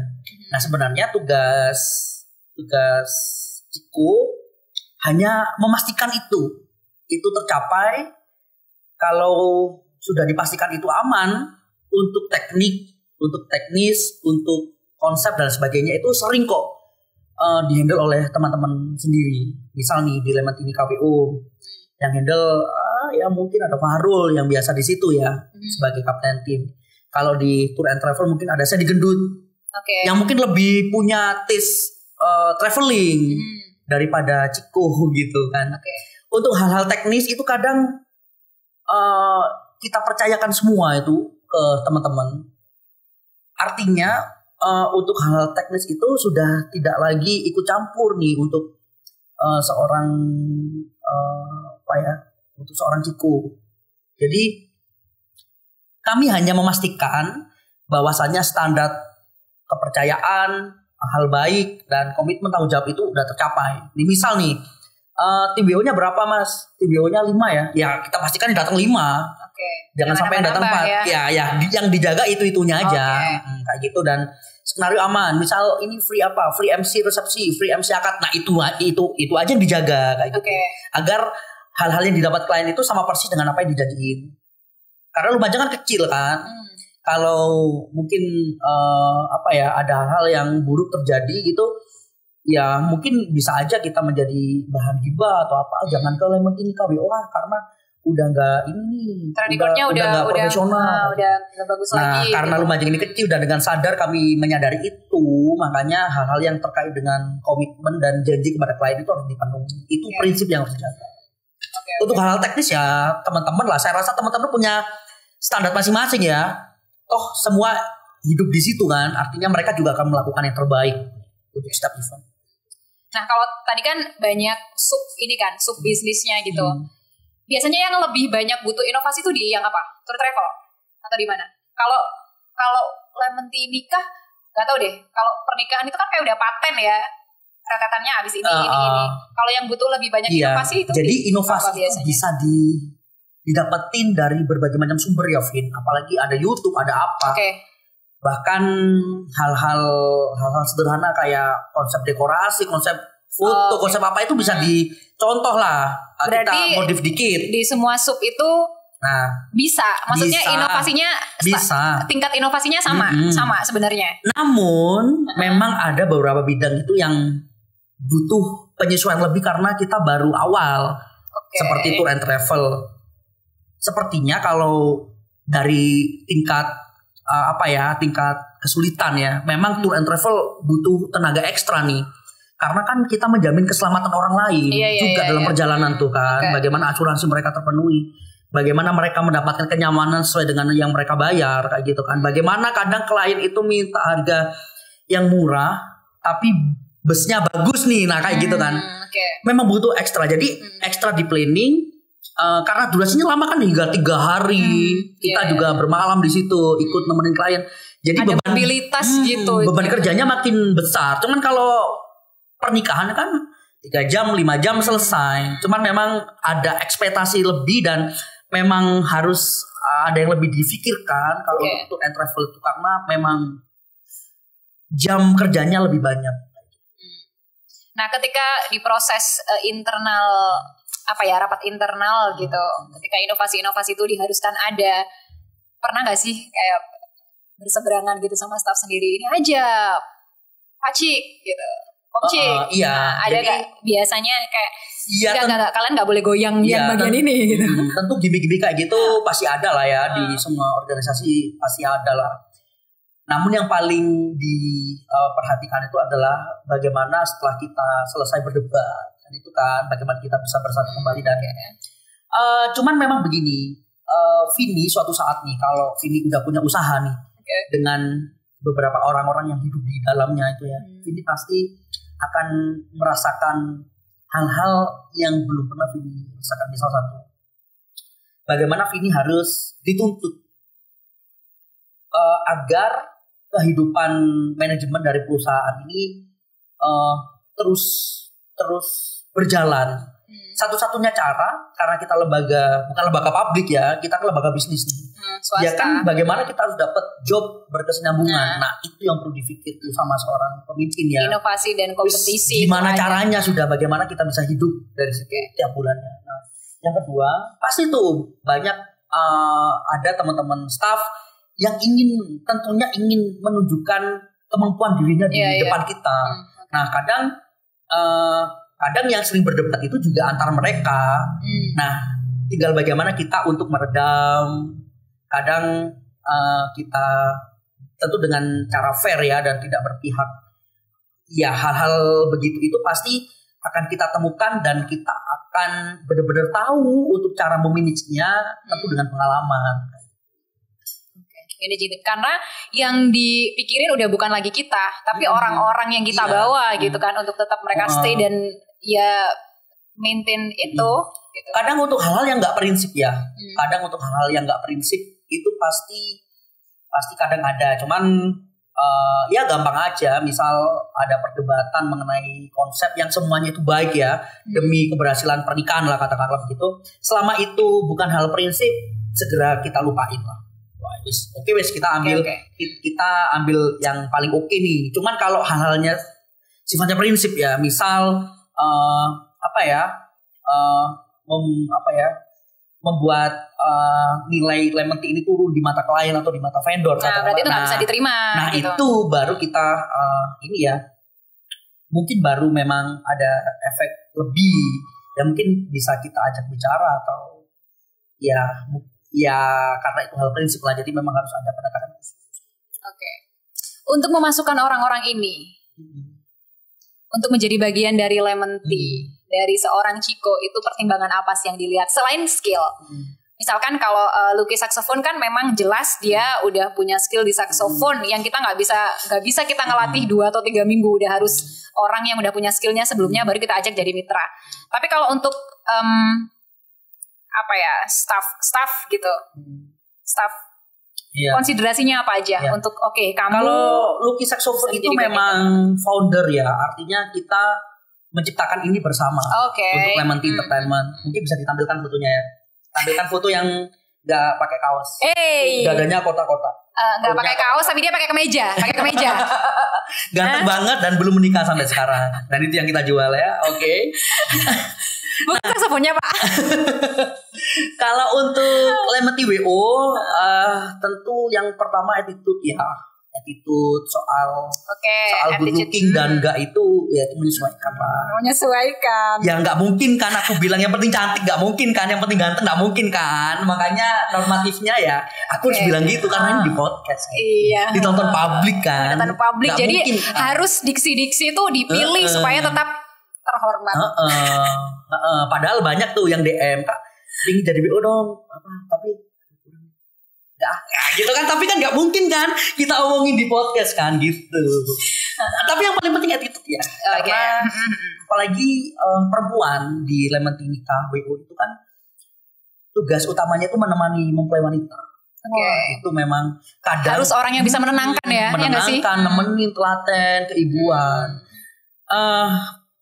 Nah, sebenarnya tugas Ciko hanya memastikan itu tercapai. Kalau sudah dipastikan itu aman untuk teknis, untuk konsep dan sebagainya, itu sering kok dihandle oleh teman-teman sendiri. Misal nih di Lemon Tea KWO yang handle ya mungkin ada Farul yang biasa di situ ya sebagai kapten tim. Kalau di Tour and Travel mungkin ada saya di Gendut. Yang mungkin lebih punya taste traveling daripada Ciko gitu kan. Untuk hal-hal teknis itu kadang kita percayakan semua itu ke teman-teman. Artinya untuk hal-hal teknis itu sudah tidak lagi ikut campur nih untuk untuk seorang Ciko. Jadi kami hanya memastikan bahwasannya standar kepercayaan, hal baik, dan komitmen tanggung jawab itu udah tercapai. Nih misal nih, tim BO-nya berapa Mas? Tim BO-nya 5 ya? Ya kita pastikan datang 5. Jangan sampai yang datang 4. Ya yang dijaga itu-itunya aja. Kayak gitu, dan skenario aman. Misal ini free apa? Free MC resepsi, free MC akad. Nah itu aja yang dijaga kayak gitu. Agar hal-hal yang didapat klien itu sama persis dengan apa yang dijanjiin. Karena Lumajang kan kecil kan. Kalau mungkin ada hal yang buruk terjadi gitu, ya mungkin bisa aja kita menjadi bahan gibah atau apa. Jangan ke Lemon Tea KWO karena udah nggak ini nih, udah nggak profesional, udah nggak bagus lagi. Nah karena Lumajang ini kecil dan dengan sadar kami menyadari itu, makanya hal-hal yang terkait dengan komitmen dan janji kepada klien itu harus dipenuhi. Itu prinsip yang harus dijaga. Untuk hal-hal teknis ya teman-teman lah, saya rasa teman-teman punya standar masing-masing ya. Toh semua hidup di situ kan, artinya mereka juga akan melakukan yang terbaik untuk setiap event. Nah kalau tadi kan banyak sub bisnisnya gitu. Biasanya yang lebih banyak butuh inovasi itu di yang apa? Tour travel atau di mana? Kalau Lemon Tea nikah, nggak tahu deh. Kalau pernikahan itu kan kayak udah paten ya, rentetannya habis ini. Kalau yang butuh lebih banyak inovasi itu. Jadi inovasi itu bisa didapetin dari berbagai macam sumber ya, Vin. Apalagi ada YouTube, ada apa. Bahkan hal-hal sederhana kayak konsep dekorasi, konsep foto, konsep apa itu bisa dicontoh lah. Berarti kita modif dikit. Di semua sub itu bisa. Maksudnya inovasinya bisa. Tingkat inovasinya sama sebenarnya. Namun memang ada beberapa bidang itu yang butuh penyesuaian lebih karena kita baru awal. Seperti Tour and Travel. Sepertinya kalau dari tingkat tingkat kesulitan ya, memang Tour and Travel butuh tenaga ekstra nih. Karena kan kita menjamin keselamatan orang lain dalam perjalanan tuh kan. Bagaimana asuransi mereka terpenuhi, bagaimana mereka mendapatkan kenyamanan sesuai dengan yang mereka bayar kayak gitu kan. Bagaimana kadang klien itu minta harga yang murah tapi busnya bagus nih, nah kayak gitu kan. Memang butuh ekstra. Jadi ekstra di planning, karena durasinya lama kan hingga 3 hari. Kita juga bermalam di situ ikut nemenin klien. Jadi ada mobilitas gitu. Beban kerjanya makin besar. Cuman kalau pernikahan kan 3 jam, 5 jam selesai. Cuman memang ada ekspektasi lebih dan memang harus ada yang lebih difikirkan kalau untuk and travel itu karena memang jam kerjanya lebih banyak. Nah, ketika di proses internal rapat internal gitu, ketika inovasi-inovasi itu diharuskan ada, pernah nggak sih kayak berseberangan gitu sama staff sendiri, ini aja Pak Cik gitu, Om Cik. Iya. Nah, ada nggak biasanya kayak nggak kalian nggak boleh goyang yang bagian ini gitu. Tentu gimmick-gimmick kayak gitu pasti ada lah ya di semua organisasi, pasti ada lah. Namun yang paling diperhatikan itu adalah bagaimana setelah kita selesai berdebat, dan itu kan bagaimana kita bisa bersatu kembali dan cuman memang begini, Vini suatu saat nih kalau Vini udah punya usaha nih dengan beberapa orang-orang yang hidup di dalamnya itu ya, Vini pasti akan merasakan hal-hal yang belum pernah Vini rasakan. Misal satu, bagaimana Vini harus dituntut agar kehidupan manajemen dari perusahaan ini terus berjalan. Satu-satunya cara, karena kita bukan lembaga publik ya, kita kan lembaga bisnis nih. Swasta. Ya kan bagaimana kita harus dapat job berkesinambungan. Nah, itu yang perlu dipikir tuh sama seorang pemimpin ya. Inovasi dan kompetisi. Gimana caranya bagaimana kita bisa hidup dari setiap bulannya. Nah, yang kedua, pasti tuh banyak ada teman-teman staff yang tentunya ingin menunjukkan kemampuan dirinya di depan kita. Nah, kadang yang sering berdebat itu juga antar mereka. Nah, tinggal bagaimana kita untuk meredam. Kadang kita tentu dengan cara fair ya dan tidak berpihak. Ya, hal-hal begitu itu pasti akan kita temukan dan kita akan benar-benar tahu untuk cara memanagenya tentu dengan pengalaman. Karena yang dipikirin udah bukan lagi kita, tapi orang-orang yang kita bawa gitu kan, untuk tetap mereka stay dan ya maintain itu. Gitu. Kadang untuk hal-hal yang nggak prinsip ya, kadang untuk hal-hal yang nggak prinsip itu pasti kadang ada. Cuman ya gampang aja, misal ada perdebatan mengenai konsep yang semuanya itu baik ya, demi keberhasilan pernikahan lah katakanlah begitu. Selama itu bukan hal prinsip, segera kita lupain lah. Oke, kita ambil kita ambil yang paling oke nih. Cuman kalau hal-halnya sifatnya prinsip ya, misal membuat nilai lemon tea ini turun di mata klien atau di mata vendor. Nah, berarti itu nggak bisa diterima. Nah, gitu. Itu baru kita mungkin baru memang ada efek lebih yang mungkin bisa kita ajak bicara atau ya karena itu hal prinsip lah, jadi memang harus ada pendekatan khusus. Oke. Untuk memasukkan orang-orang ini untuk menjadi bagian dari lemon tea dari seorang Ciko, itu pertimbangan apa sih yang dilihat selain skill? Misalkan kalau Lucky saksofon kan memang jelas dia udah punya skill di saksofon yang kita nggak bisa kita ngelatih 2 atau 3 minggu, udah harus orang yang udah punya skillnya sebelumnya baru kita ajak jadi mitra. Tapi kalau untuk staff gitu, staff konsiderasinya apa aja untuk kamu? Kalau Lucky saksofon itu memang founder ya, artinya kita menciptakan ini bersama untuk Lemon Tea Entertainment. Mungkin bisa ditampilkan fotonya ya. Tampilkan foto yang nggak pakai kaos. Dadanya kotak-kotak. Nggak pakai kaos tapi dia pakai kemeja. Ganteng banget dan belum menikah sampai sekarang. Dan itu yang kita jual ya. Oke. Bukan saksofonnya Pak. Kalau untuk Lemon Tea WO tentu yang pertama attitude ya. Attitude soal good looking dan enggak itu menyesuaikan lah. Menyesuaikan. Ya nggak mungkin kan aku bilang yang penting cantik, nggak mungkin kan, yang penting ganteng nggak mungkin kan. Makanya normatifnya ya aku harus bilang gitu karena ini di podcast. Iya. Ditonton publik kan. Ditonton publik. Jadi mungkin, harus diksi-diksi itu dipilih supaya tetap terhormat. Padahal banyak tuh yang DM, Kak, ingin jadi BO dong. Tapi gitu kan, tapi kan nggak mungkin kan kita omongin di podcast kan gitu. Tapi yang paling penting attitude ya, karena apalagi perempuan di Lemon Tea Nikah WO itu kan tugas utamanya itu menemani mempelai wanita. Itu memang kadang harus orang yang bisa menenangkan ya, menenangkan, nemenin, telaten, keibuan.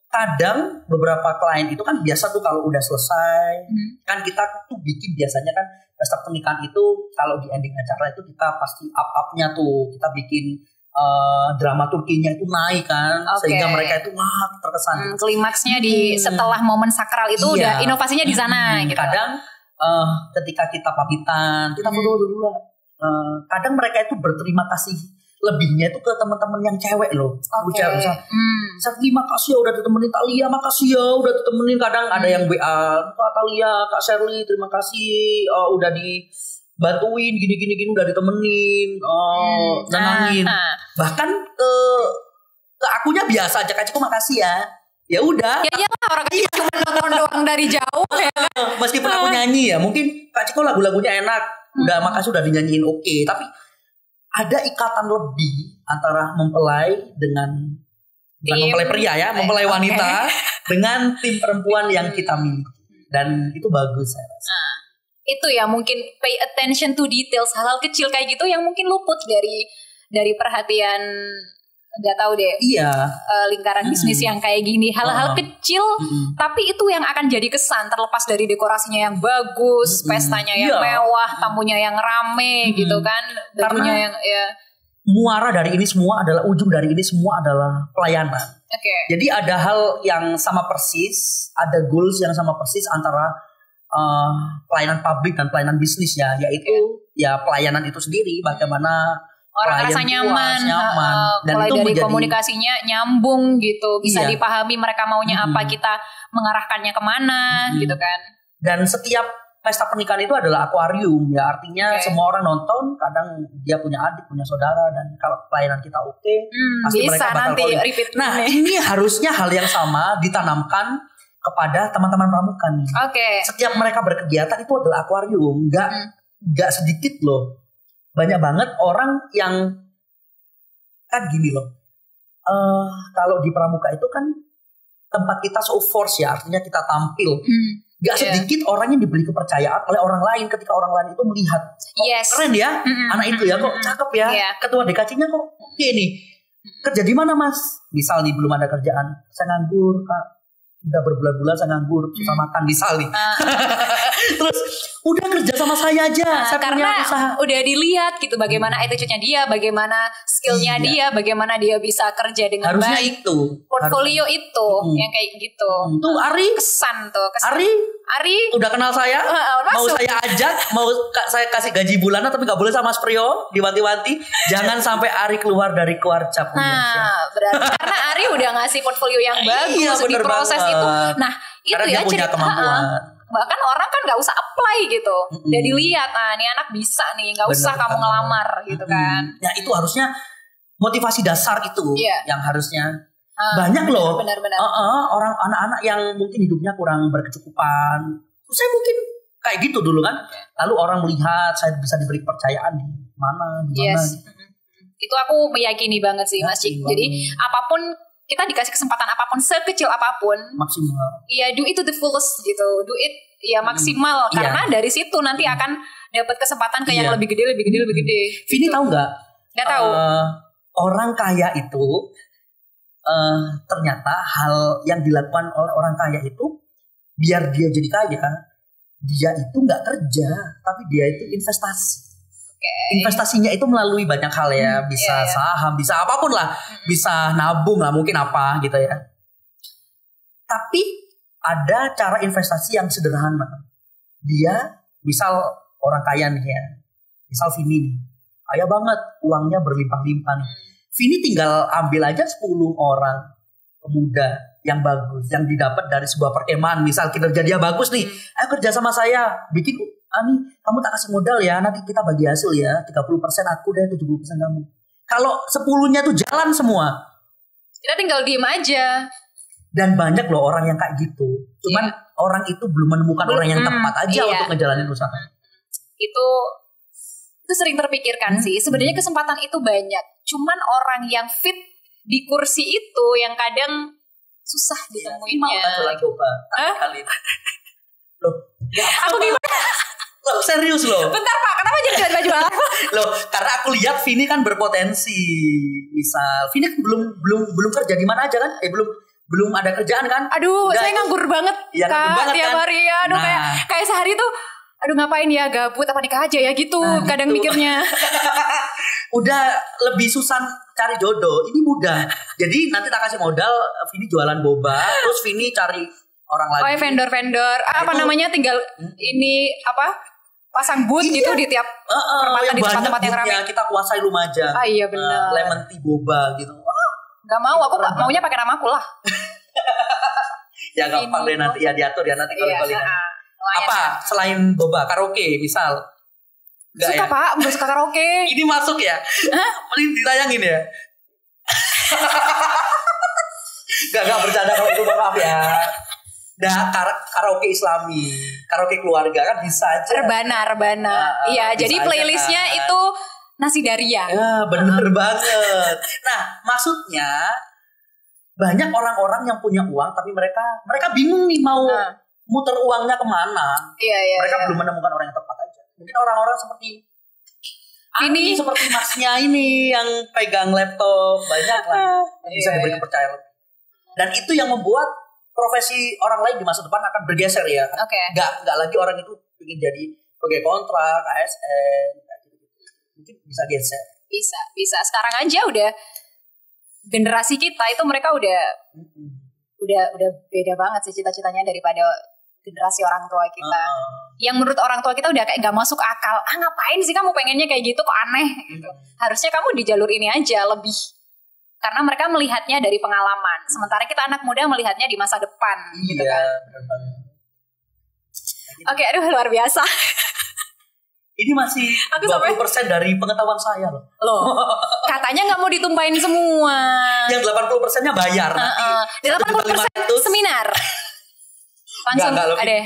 Kadang beberapa klien itu kan biasa tuh kalau udah selesai, kan kita tuh bikin biasanya kan pesta pernikahan itu kalau di ending acara itu kita pasti up-upnya tuh kita bikin dramaturginya itu naik kan, sehingga mereka itu wah terkesan. Klimaksnya di setelah momen sakral itu udah inovasinya di sana. Gitu. Kadang ketika kita pamitan, kita foto dulu lah. Kadang mereka itu berterima kasih lebihnya itu ke teman-teman yang cewek loh. Terima kasih ya udah ditemenin, Talia makasih ya udah ditemenin. Kadang ada yang WA, Kak Talia, Kak Shirley terima kasih udah dibantuin gini udah ditemenin, nenangin. Bahkan ke akunya biasa aja, Kak Ciko makasih ya. Ya udah. Ya iyalah orang kecil cuma nonton doang dari jauh ya. Meskipun aku nyanyi ya, mungkin Kak Ciko lagunya enak, udah makasih udah dinyanyiin oke. Tapi ada ikatan lebih antara mempelai dengan mempelai pria ya, mempelai wanita dengan tim perempuan yang kita miliki, dan itu bagus saya rasa. Itu ya mungkin pay attention to details, hal-hal kecil kayak gitu yang mungkin luput dari perhatian. Gak tahu deh. Iya. Lingkaran bisnis yang kayak gini, hal-hal kecil, tapi itu yang akan jadi kesan terlepas dari dekorasinya yang bagus, pestanya yang mewah, tamunya yang rame gitu kan, bajunya yang muara dari ini semua adalah ujung dari ini semua adalah pelayanan. Jadi ada hal yang sama persis, ada goals yang sama persis antara pelayanan publik dan pelayanan bisnis ya, yaitu ya pelayanan itu sendiri, bagaimana orang rasa nyaman. Dan mulai dari komunikasinya nyambung gitu, bisa dipahami mereka maunya apa, kita mengarahkannya kemana gitu kan. Dan setiap pesta pernikahan itu adalah akuarium ya, artinya semua orang nonton, kadang dia punya adik, punya saudara, dan kalau pelayanan kita pasti bisa mereka bakal nanti repeat. Nah ini harusnya hal yang sama ditanamkan kepada teman-teman pramuka nih. Setiap mereka berkegiatan itu adalah akuarium, nggak sedikit loh. Banyak banget orang yang kan gini loh, kalau di pramuka itu kan tempat kita show force ya, artinya kita tampil. Gak sedikit orang yang diberi kepercayaan oleh orang lain ketika orang lain itu melihat, keren ya anak itu ya, kok cakep ya, ketua DKC-nya kok gini, kerja di mana mas? Misal nih belum ada kerjaan, saya nganggur Kak, udah berbulan-bulan saya nganggur, susah makan misal nih. Terus udah kerja sama saya aja, saya karena punya usaha. Udah dilihat gitu bagaimana attitude-nya dia, bagaimana skillnya dia, bagaimana dia bisa kerja dengan harusnya baik. Itu portfolio itu yang kayak gitu. Tuh Ari, kesan. Ari udah kenal saya, mau saya ajak, mau saya kasih gaji bulanan, tapi gak boleh sama Mas Priyo, diwanti-wanti jangan sampai Ari keluar dari keluarga punya. Berarti karena Ari udah ngasih portfolio yang bagus di proses banget. Itu. Nah itu karena ya punya kemampuan. Bahkan orang kan gak usah apply gitu, udah dilihat, nah ini anak bisa nih, gak usah kamu ngelamar gitu kan. Ya itu harusnya motivasi dasar itu yang harusnya banyak loh. Benar-benar. Orang anak-anak yang mungkin hidupnya kurang berkecukupan, saya mungkin kayak gitu dulu kan. Lalu orang melihat saya bisa diberi kepercayaan di mana. Itu aku meyakini banget sih Mas Cik. Jadi apapun kita dikasih kesempatan apapun, sekecil apapun, maksimal. Ya do it to the fullest gitu, do it ya maksimal, karena dari situ nanti akan dapat kesempatan ke yang lebih gede. Vini tahu nggak? Nggak tahu. Orang kaya itu ternyata hal yang dilakukan oleh orang kaya itu biar dia jadi kaya, dia itu nggak kerja, tapi dia itu investasi. Investasinya itu melalui banyak hal ya, bisa saham, bisa apapun lah, bisa nabung lah, mungkin apa gitu ya. Tapi ada cara investasi yang sederhana. Dia misal orang kaya nih ya, misal Vini nih, kaya banget, uangnya berlimpah-limpah nih. Vini tinggal ambil aja 10 orang pemuda yang bagus, yang didapat dari sebuah perkemahan, misal kinerja dia bagus nih, ayo kerja sama saya, bikin Ani, kamu tak kasih modal ya, nanti kita bagi hasil ya, 30% aku deh, 70% kamu. Kalau 10-nya tuh jalan semua, kita tinggal diem aja. Dan banyak loh orang yang kayak gitu. Cuman orang itu belum menemukan orang yang tepat aja untuk ngejalanin usaha. Itu sering terpikirkan sih. Sebenarnya kesempatan itu banyak. Cuman orang yang fit di kursi itu yang kadang susah ditemuinnya. Coba kali. Loh, Aku gimana? Loh, serius loh. Bentar Pak, kenapa jadi tiba-tiba jualan? Loh, karena aku lihat Vini kan berpotensi. Misal Vini kan belum kerja di mana aja kan? Belum ada kerjaan kan? Aduh, saya nganggur banget ya, Kak, tiap kan? hari ya. Aduh, kayak sehari tuh aduh ngapain ya, gabut apa nikah aja ya gitu. Kadang gitu. Mikirnya. Udah lebih susah cari jodoh. Ini mudah. Jadi nanti tak kasih modal, Vini jualan boba, terus Vini cari orang lagi. Oh, ya vendor-vendor. Apa namanya, tinggal ini apa? Pasang booth gitu di tiap perempatan di tempat-tempat yang ramai. Kita kuasai Lumajang. Ah iya benar. Lemon tea boba gitu. Gak mau, aku maunya pakai nama aku lah. Ya gampang deh nanti ya diatur ya nanti kali-kali. Apa selain boba, karaoke misal? Gak suka ya? Pak, gak suka karaoke. Ini masuk ya? Mending ditayangin ya. Gak bercanda kalau itu, maaf ya. Nah, karaoke Islami, karaoke keluarga kan bisa aja. Rebana. Iya, jadi playlistnya kan. Itu Nasi Daria. Ya, bener banget. Nah, maksudnya banyak orang-orang yang punya uang tapi mereka bingung nih mau muter uangnya kemana. Iya. Mereka belum menemukan orang yang tepat aja. Mungkin orang-orang seperti ini, seperti masnya ini yang pegang laptop banyak lah, yang bisa diberi kepercayaan. Dan itu yang membuat profesi orang lain di masa depan akan bergeser ya. Nggak lagi orang itu ingin jadi pegawai kontrak, ASN, mungkin bisa geser. Bisa. Sekarang aja udah generasi kita itu mereka udah beda banget sih cita-citanya daripada generasi orang tua kita. Yang menurut orang tua kita udah kayak gak masuk akal. Ngapain sih kamu pengennya kayak gitu, kok aneh gitu. Harusnya kamu di jalur ini aja lebih. Karena mereka melihatnya dari pengalaman. Sementara kita anak muda melihatnya di masa depan gitu kan. Oke, aduh luar biasa. Ini masih 20% dari pengetahuan saya loh. Katanya gak mau ditumpahin semua. Yang 80%-nya bayar. 80% seminar. Langsung ada.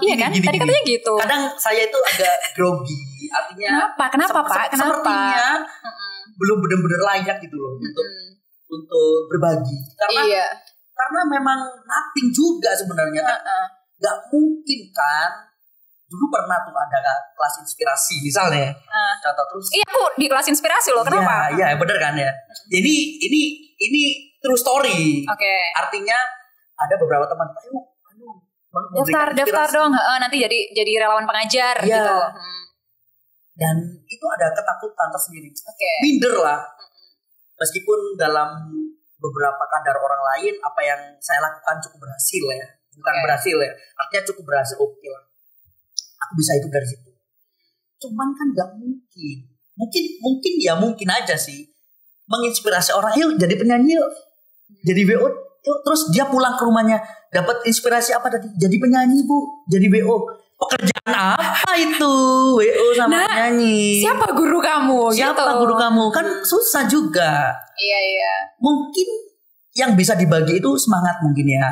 Iya kan? Tadi katanya gitu. Kadang saya itu agak grogi. Artinya Kenapa Pak? Kenapa? Sepertinya belum benar-benar layak gitu loh untuk berbagi. Karena memang nothing juga sebenarnya kan. Gak mungkin kan. Dulu pernah tuh ada kelas inspirasi misalnya. Contoh terus. Iya, aku di kelas inspirasi loh. Kenapa? Iya, bener kan ya. Jadi ini true story. Artinya ada beberapa teman, daftar dong, nanti jadi relawan pengajar gitu. Dan itu ada ketakutan tersendiri. Minder lah. Meskipun dalam beberapa kadar orang lain apa yang saya lakukan cukup berhasil ya. Bukan berhasil ya. Artinya cukup berhasil, oke lah. Aku bisa hidup dari situ. Cuman kan gak mungkin. Mungkin aja sih. Menginspirasi orang, yuk jadi penyanyi yuk. Jadi WO yuk. Terus dia pulang ke rumahnya. Dapat inspirasi apa tadi? Jadi penyanyi Bu. Jadi WO. Pekerjaan apa itu? WO sama penyanyi. Siapa guru kamu? Guru kamu? Kan susah juga. Iya. Mungkin yang bisa dibagi itu semangat mungkin ya.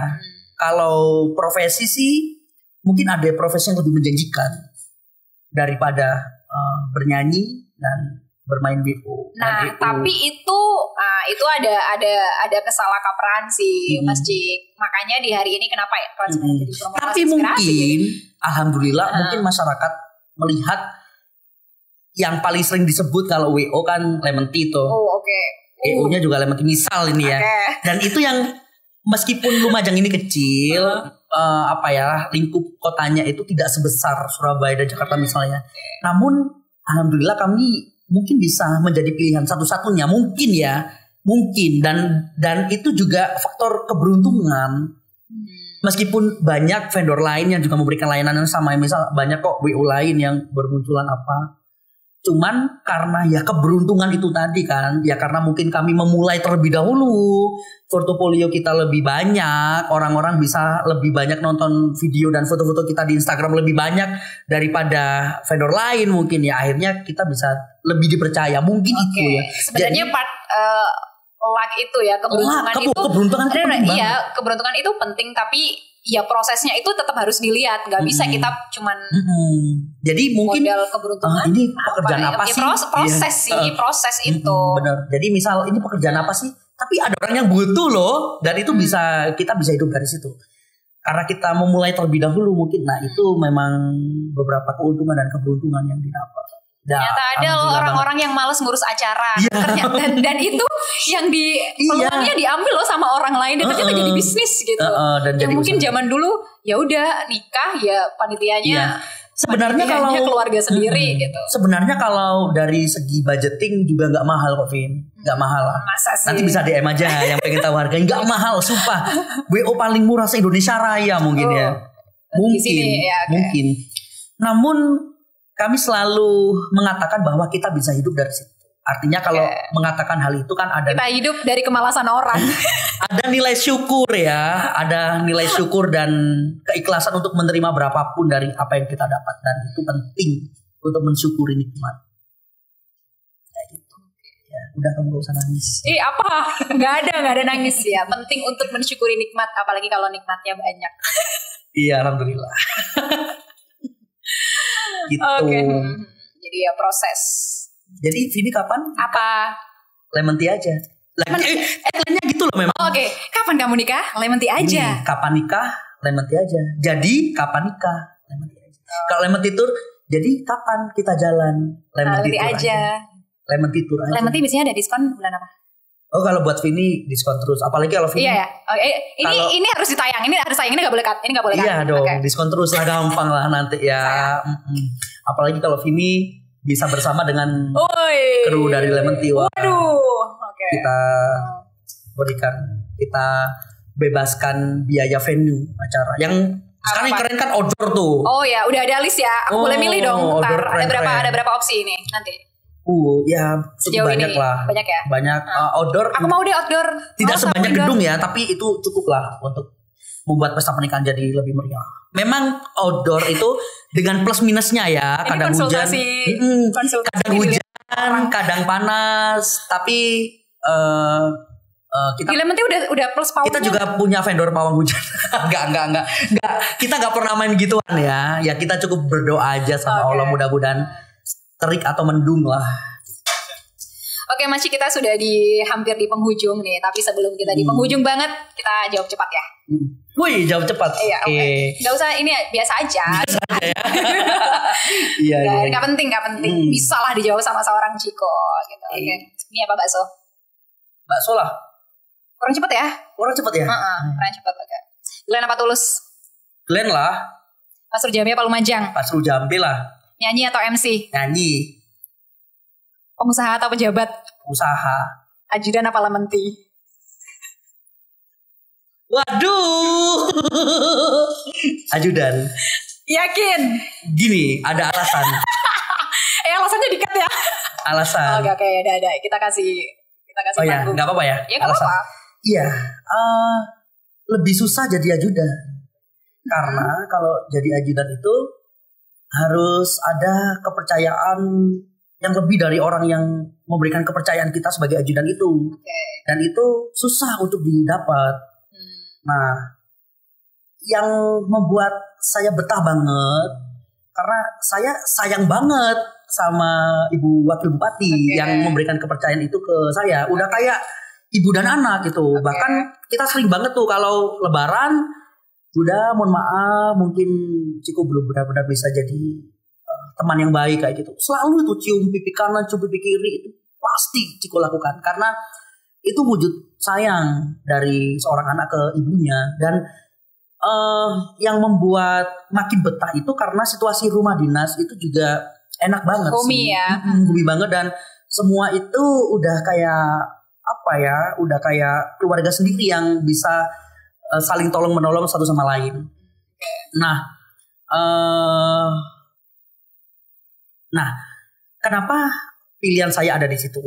Kalau profesi sih mungkin ada profesi yang lebih menjanjikan daripada bernyanyi dan bermain WO. Nah, tapi itu ada kesalahkaprahan sih, Mas Cik. Makanya di hari ini kenapa ya jadi promosi. Tapi mungkin, alhamdulillah, mungkin masyarakat melihat yang paling sering disebut kalau WO kan lemon tea tuh. WO-nya juga lemon tea misal ini ya. Dan itu yang meskipun Lumajang ini kecil, lingkup kotanya itu tidak sebesar Surabaya dan Jakarta misalnya. Namun alhamdulillah kami mungkin bisa menjadi pilihan satu-satunya mungkin dan itu juga faktor keberuntungan. Meskipun banyak vendor lain yang juga memberikan layanan yang sama, misal banyak kok WO lain yang bermunculan cuman karena ya keberuntungan itu tadi kan, ya karena mungkin kami memulai terlebih dahulu, portofolio kita lebih banyak, orang-orang bisa lebih banyak nonton video dan foto-foto kita di Instagram lebih banyak daripada vendor lain mungkin ya, akhirnya kita bisa lebih dipercaya mungkin itu ya. Sebenarnya part luck itu ya, keberuntungan itu penting. Iya, keberuntungan itu penting, tapi ya prosesnya itu tetap harus dilihat, nggak bisa kita cuman jadi mungkin modal keberuntungan ini pekerjaan apa sih? Proses itu. Benar. Jadi misal ini pekerjaan apa sih? Tapi ada orang yang butuh loh, dan itu kita bisa hidup dari situ. karena kita memulai terlebih dahulu mungkin. Nah itu memang beberapa keuntungan dan keberuntungan yang didapat. Ternyata ada loh orang-orang yang malas ngurus acara. Ternyata, dan itu yang peluangnya diambil loh sama orang lain dan ternyata jadi bisnis gitu. Dan yang mungkin zaman dulu ya udah nikah ya panitianya. Sebenarnya kalau keluarga sendiri gitu. Sebenarnya kalau dari segi budgeting juga nggak mahal kok, Vin. Nggak mahal lah. Masa sih? Nanti bisa DM aja yang pengen tahu harga. Nggak mahal, sumpah. WO paling murah se Indonesia Raya mungkin ya. Mungkin, sini, ya, okay. Mungkin. Namun kami selalu mengatakan bahwa kita bisa hidup dari situ. Artinya kalau mengatakan hal itu kan ada. Kita hidup dari kemalasan orang. Ada nilai syukur ya, ada nilai syukur dan keikhlasan untuk menerima berapapun dari apa yang kita dapat, dan itu penting untuk mensyukuri nikmat. Kayak gitu. Ya, udah kamu gak usah nangis. Apa? Gak ada nangis ya. Penting untuk mensyukuri nikmat, apalagi kalau nikmatnya banyak. Iya, alhamdulillah. Gitu. Oke. Jadi ya proses. Jadi Vini kapan? Apa? Lemon tea aja. Lainnya gitu loh memang. Oke. Kapan kamu nikah? Lemon tea aja. Ini, kapan nikah? Lemon tea aja. Jadi kapan nikah? Lemon tea aja. Kalau lemon tea tour, jadi kapan kita jalan? Lemon tea tour aja. Lemon tea tour aja. Lemon tea biasanya ada diskon bulan apa? Oh, kalau buat Vini diskon terus. Apalagi kalau Vini. Iya ya. Ini harus ditayang. Ini harus tayang. Ini nggak boleh cut. Ini nggak boleh cut. Iya dong. Diskon terus lah, gampang lah nanti ya. Apalagi kalau Vini bisa bersama dengan kru dari Lemon Tea. Waduh. Okay. Kita berikan, kita bebaskan biaya venue acara. Yang sekarang keren kan outdoor tuh. Oh ya, udah ada list ya. Aku boleh milih dong. Ntar ada berapa opsi ini nanti? Ya cukup banyak lah. Banyak ya? Banyak outdoor. Aku mau deh outdoor. Tidak sebanyak gedung ya, tapi itu cukup lah untuk membuat pesta pernikahan jadi lebih meriah. Memang outdoor itu dengan plus minusnya ya. Ini kadang hujan, kadang hujan, kadang panas. Tapi kita di Lemon Tea udah plus pawang. Kita juga punya vendor pawang hujan. Enggak. Kita nggak pernah main gituan ya. Ya kita cukup berdoa aja sama Allah, mudah-mudahan terik atau mendung lah. Oke, Maci, kita sudah hampir di penghujung nih. Tapi sebelum kita di penghujung banget, kita jawab cepat ya. Wih, jawab cepat. Iya, oke. Gak usah, ini biasa aja. Biasa aja ya. Iya. Gak penting. Bisa lah dijawab sama seorang Ciko gitu. Oke. Ini apa, bakso? Bakso lah. Kurang cepet ya? Kurang cepet ya? Kurang cepet, oke. Glenn apa Tulus? Glenn lah. Pasur Jambi apa Lumajang? Pasur Jambi lah. Nyanyi atau MC? Nyanyi. Pengusaha atau pejabat? Usaha. Ajudan apa Lemon Tea? Waduh. Ajudan. Yakin? Gini, ada alasan. Alasannya dikat ya? Alasan. Oke, ada. Kita kasih oh ya, nggak apa-apa ya? Ya nggak apa-apa. Iya, lebih susah jadi ajudan. Karena kalau jadi ajudan itu harus ada kepercayaan yang lebih dari orang yang memberikan kepercayaan kita sebagai ajudan itu. Dan itu susah untuk didapat. Nah, yang membuat saya betah banget karena saya sayang banget sama Ibu Wakil Bupati yang memberikan kepercayaan itu ke saya. Udah kayak ibu dan anak gitu. Bahkan kita sering banget tuh kalau lebaran, udah mohon maaf mungkin Ciko belum benar-benar bisa jadi teman yang baik kayak gitu. Selalu tuh cium pipi kanan, cium pipi kiri, itu pasti Ciko lakukan. Karena itu wujud sayang dari seorang anak ke ibunya. Dan yang membuat makin betah itu karena situasi rumah dinas itu juga enak banget sih. Homey banget, dan semua itu udah kayak apa ya, udah kayak keluarga sendiri yang bisa saling tolong menolong satu sama lain. Nah, kenapa pilihan saya ada di situ?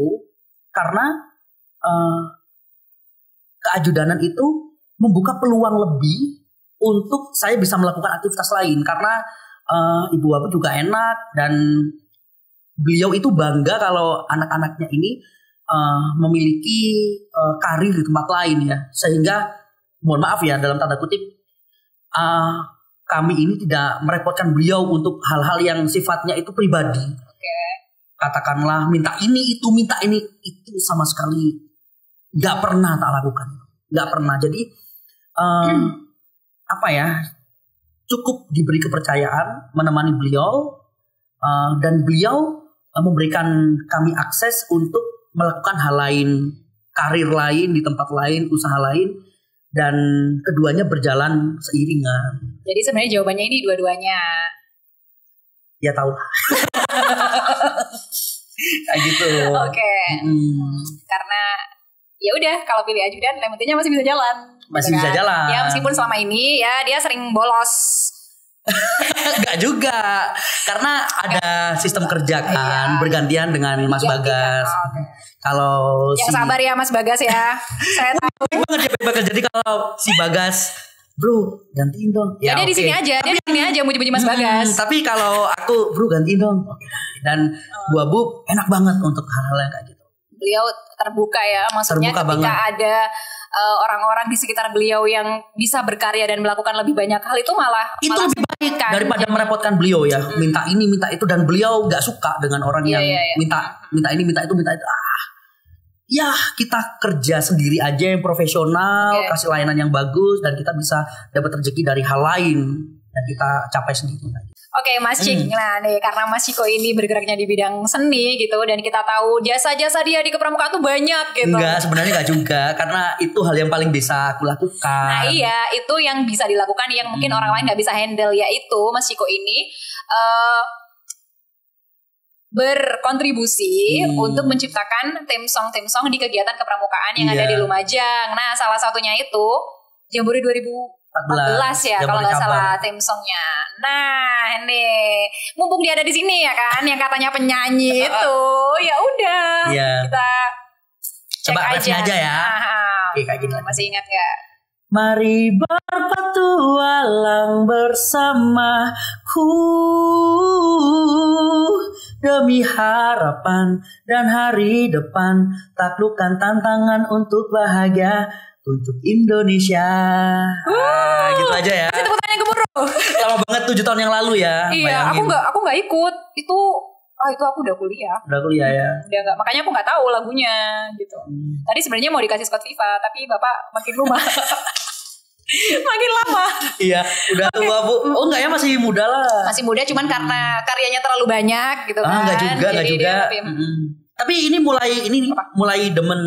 Karena keajudanan itu membuka peluang lebih untuk saya bisa melakukan aktivitas lain. Karena ibu aku juga enak, dan beliau itu bangga kalau anak-anaknya ini memiliki karir di tempat lain ya. Sehingga mohon maaf ya dalam tanda kutip, kami ini tidak merepotkan beliau untuk hal-hal yang sifatnya itu pribadi. Katakanlah minta ini itu sama sekali nggak pernah tak lakukan, nggak pernah. Jadi cukup diberi kepercayaan menemani beliau, dan beliau memberikan kami akses untuk melakukan hal lain, karir lain di tempat lain, usaha lain, dan keduanya berjalan seiringan. Jadi sebenarnya jawabannya ini dua-duanya. Ya tahu lah. Kayak gitu. Oke. Karena ya udah, kalau pilih ajudan Lemontinya masih bisa jalan. Masih bisa jalan. Ya meskipun selama ini ya dia sering bolos. Enggak juga. Karena ada sistem kerja kan, bergantian dengan Mas Bagas. Kalau yang sabar ya Mas Bagas ya. Saya tahu banget dia Bagas. Jadi kalau si Bagas, bro gantiin dong. Ya dia di sini aja, dia di sini aja muji-muji Mas Bagas. Tapi kalau aku, bro gantiin dong. Dan Bu Abu enak banget untuk hal-hal yang kayak gitu. Beliau terbuka ya, maksudnya terbuka ketika banget. ada orang-orang di sekitar beliau yang bisa berkarya dan melakukan lebih banyak hal, itu malah lebih baik kan, daripada merepotkan beliau ya. Minta ini minta itu, dan beliau nggak suka dengan orang yang minta ini minta itu. Ya kita kerja sendiri aja yang profesional, kasih layanan yang bagus, dan kita bisa dapat rezeki dari hal lain dan kita capai sendiri. Oke, Mas Cik. Nah nih, karena Mas Ciko ini bergeraknya di bidang seni gitu, dan kita tahu jasa-jasa dia di kepramukaan tuh banyak gitu. Enggak, sebenarnya enggak juga, karena itu hal yang paling bisa aku lakukan. Nah iya, itu yang bisa dilakukan yang mungkin orang lain gak bisa handle, yaitu Mas Ciko ini berkontribusi untuk menciptakan theme song di kegiatan kepramukaan yang ada di Lumajang. Nah salah satunya itu Jambore 2014 ya kalau nggak salah theme songnya. Nah ini mumpung dia ada di sini ya kan, yang katanya penyanyi itu, ya udah kita coba aja ya. Oke, kayak gini. Masih ingat nggak? Mari berpetualang bersamaku demi harapan dan hari depan, taklukkan tantangan untuk bahagia untuk Indonesia. Gitu aja ya. Kasih tepuk tangan yang gemuruh. Lama banget 7 tahun yang lalu ya. Iya, bayangin. aku nggak ikut. Itu aku udah kuliah. Udah kuliah ya. Udah nggak, makanya aku nggak tahu lagunya gitu. Tadi sebenarnya mau dikasih spot FIFA, tapi Bapak makin rumah. Makin lama. Iya, udah tua Bu. Oh enggak ya, masih muda lah. Masih muda, cuman karena karyanya terlalu banyak gitu kan. Enggak juga. Tapi ini mulai demen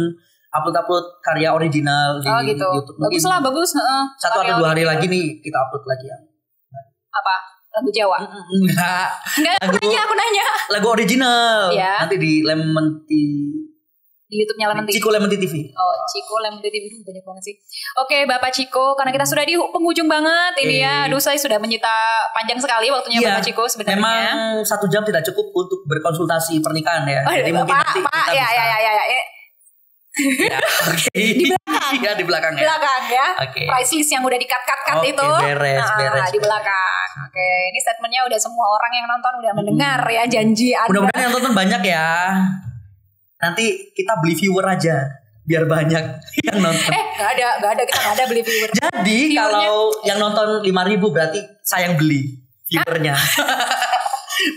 upload karya original di gitu. YouTube. Bagus lah, bagus. 1 atau 2 hari lagi nih kita upload lagi ya. Apa? Lagu Jawa? Enggak, aku nanya. Lagu original. Ya. Nanti di Lemon Tea. Di YouTube-nya Lemon Tea. Ciko Lemon Tea TV. Oh, Ciko Lemon Tea TV, banyak banget sih. Oke, Bapak Ciko, karena kita sudah di penghujung banget ini ya. Aduh, saya sudah menyita panjang sekali waktunya Bapak Ciko sebenarnya. Memang 1 jam tidak cukup untuk berkonsultasi pernikahan ya. Jadi mungkin nanti kita bisa. Ya, oke. Di belakang. Ya, di belakang ya. Di belakang ya. Oke. Price list yang udah di-cut itu. Beres. Di belakang. Oke, ini statementnya udah semua orang yang nonton udah mendengar ya janji Anda. Mudah-mudahan yang nonton banyak ya. Nanti kita beli viewer aja biar banyak yang nonton. Gak ada, kita gak ada beli viewer. Jadi kalau yang nonton 5.000 berarti saya yang beli viewernya.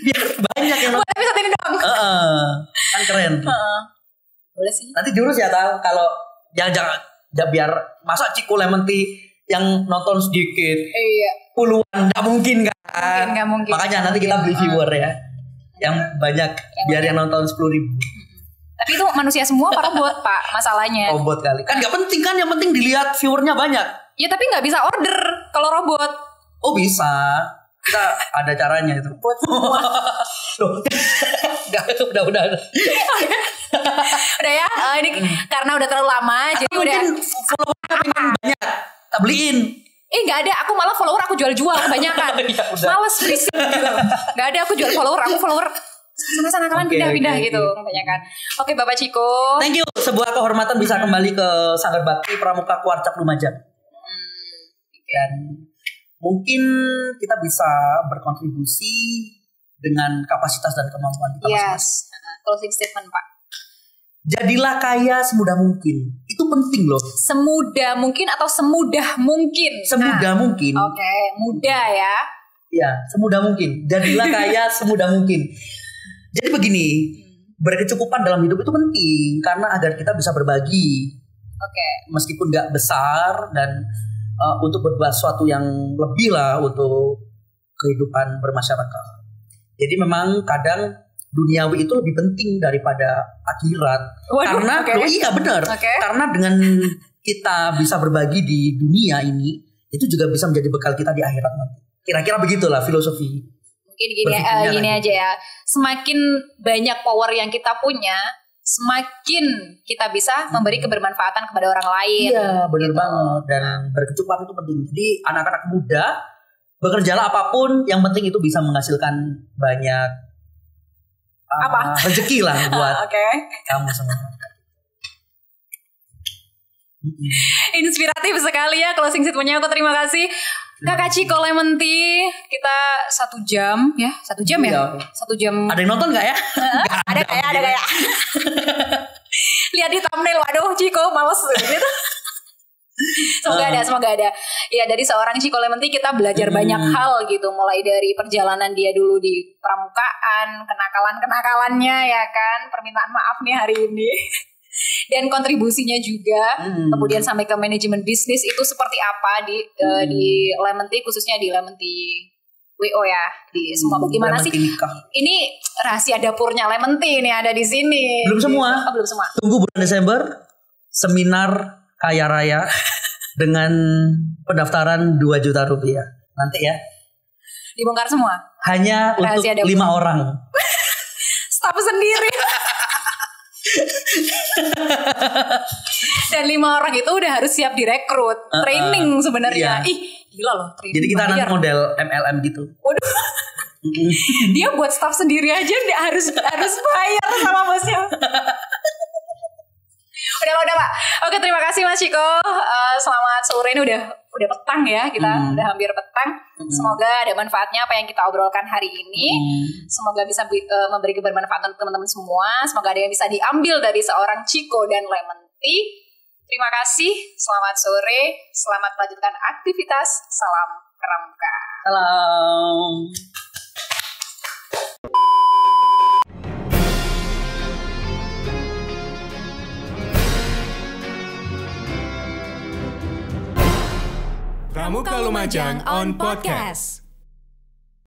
Biar banyak yang nonton. Buat episode ini dong. Kan keren. Boleh sih. Nanti jurus ya tahu kalau jangan biar masa Ciko Lemon Tea yang nonton sedikit. Iya. Puluhan nggak mungkin kan. Nggak mungkin. Makanya nanti kita beli viewer ya. Yang banyak biar yang nonton 10.000. Tapi itu manusia semua apa robot Pak masalahnya? Robot kali. Kan gak penting kan, yang penting dilihat viewernya banyak. Ya tapi gak bisa order kalau robot. Oh bisa. Kita ada caranya itu. Buat semua. Udah. Udah ya, ini karena udah terlalu lama. Jadi udah followernya pengen banyak. Tak beliin. Gak ada, aku malah follower aku jual-jual kebanyakan. Males berisik gitu. Gak ada, aku jual follower, aku follower sana kalian pindah-pindah gitu kebanyakan. Oke Bapak Ciko, thank you. Sebuah kehormatan bisa kembali ke Sanggar Bakti Pramuka Kuarcap Lumajang. Dan mungkin kita bisa berkontribusi dengan kapasitas dan kemampuan kita masing-masing. Closing statement Pak. Jadilah kaya semudah mungkin. Itu penting loh. Semudah mungkin atau semudah mungkin? Semudah mungkin. Oke, mudah ya. Ya, semudah mungkin. Jadilah kaya semudah mungkin. Jadi begini, berkecukupan dalam hidup itu penting karena agar kita bisa berbagi. Oke. Meskipun gak besar dan untuk berbuat sesuatu yang lebih lah untuk kehidupan bermasyarakat. Jadi memang kadang duniawi itu lebih penting daripada akhirat. Karena iya benar. Karena dengan kita bisa berbagi di dunia ini, itu juga bisa menjadi bekal kita di akhirat nanti. Kira-kira begitulah filosofi. Mungkin gini aja ya. Semakin banyak power yang kita punya, semakin kita bisa memberi kebermanfaatan kepada orang lain. Iya, benar banget. Dan berkecukupan itu penting. Jadi anak-anak muda, bekerjalah apapun, yang penting itu bisa menghasilkan banyak rezeki lah buat kamu semua. Inspiratif sekali ya closing statementnya. Aku terima kasih Kakak Chico Lemon Tea. Kita 1 jam ya. 1 jam ya? 1 jam. Ada yang nonton gak ya? Ada kayak lihat di thumbnail. Waduh Chico males gitu. Semoga ada. Ya dari seorang Chico Lemon Tea kita belajar banyak hal gitu. Mulai dari perjalanan dia dulu di pramukaan, kenakalannya ya kan. Permintaan maaf nih hari ini. Dan kontribusinya juga, kemudian sampai ke manajemen bisnis itu seperti apa di Lemon Tea, khususnya di Lemon Tea WO ya, di semua bagaimana sih? Ini rahasia dapurnya Lemon Tea nih ada di sini. Belum semua. Belum semua. Tunggu bulan Desember seminar kaya raya dengan pendaftaran 2 juta rupiah nanti ya. Dibongkar semua. Hanya rahasia untuk 5 orang. Staff sendiri. Dan 5 orang itu udah harus siap direkrut, training sebenarnya. Ih, gila loh training. Jadi kita nanti model MLM gitu. Waduh. Dia buat staff sendiri aja dia harus bayar sama bosnya. Udah Pak. Oke, terima kasih Mas Chico. Selamat sore, ini udah petang ya, kita udah hampir petang. Semoga ada manfaatnya apa yang kita obrolkan hari ini. Semoga bisa memberi kebermanfaatan untuk teman-teman semua. Semoga ada yang bisa diambil dari seorang Chico dan Lemon Tea. Terima kasih. Selamat sore. Selamat melanjutkan aktivitas. Salam Pramuka. Salam. Pramuka Lumajang on Podcast.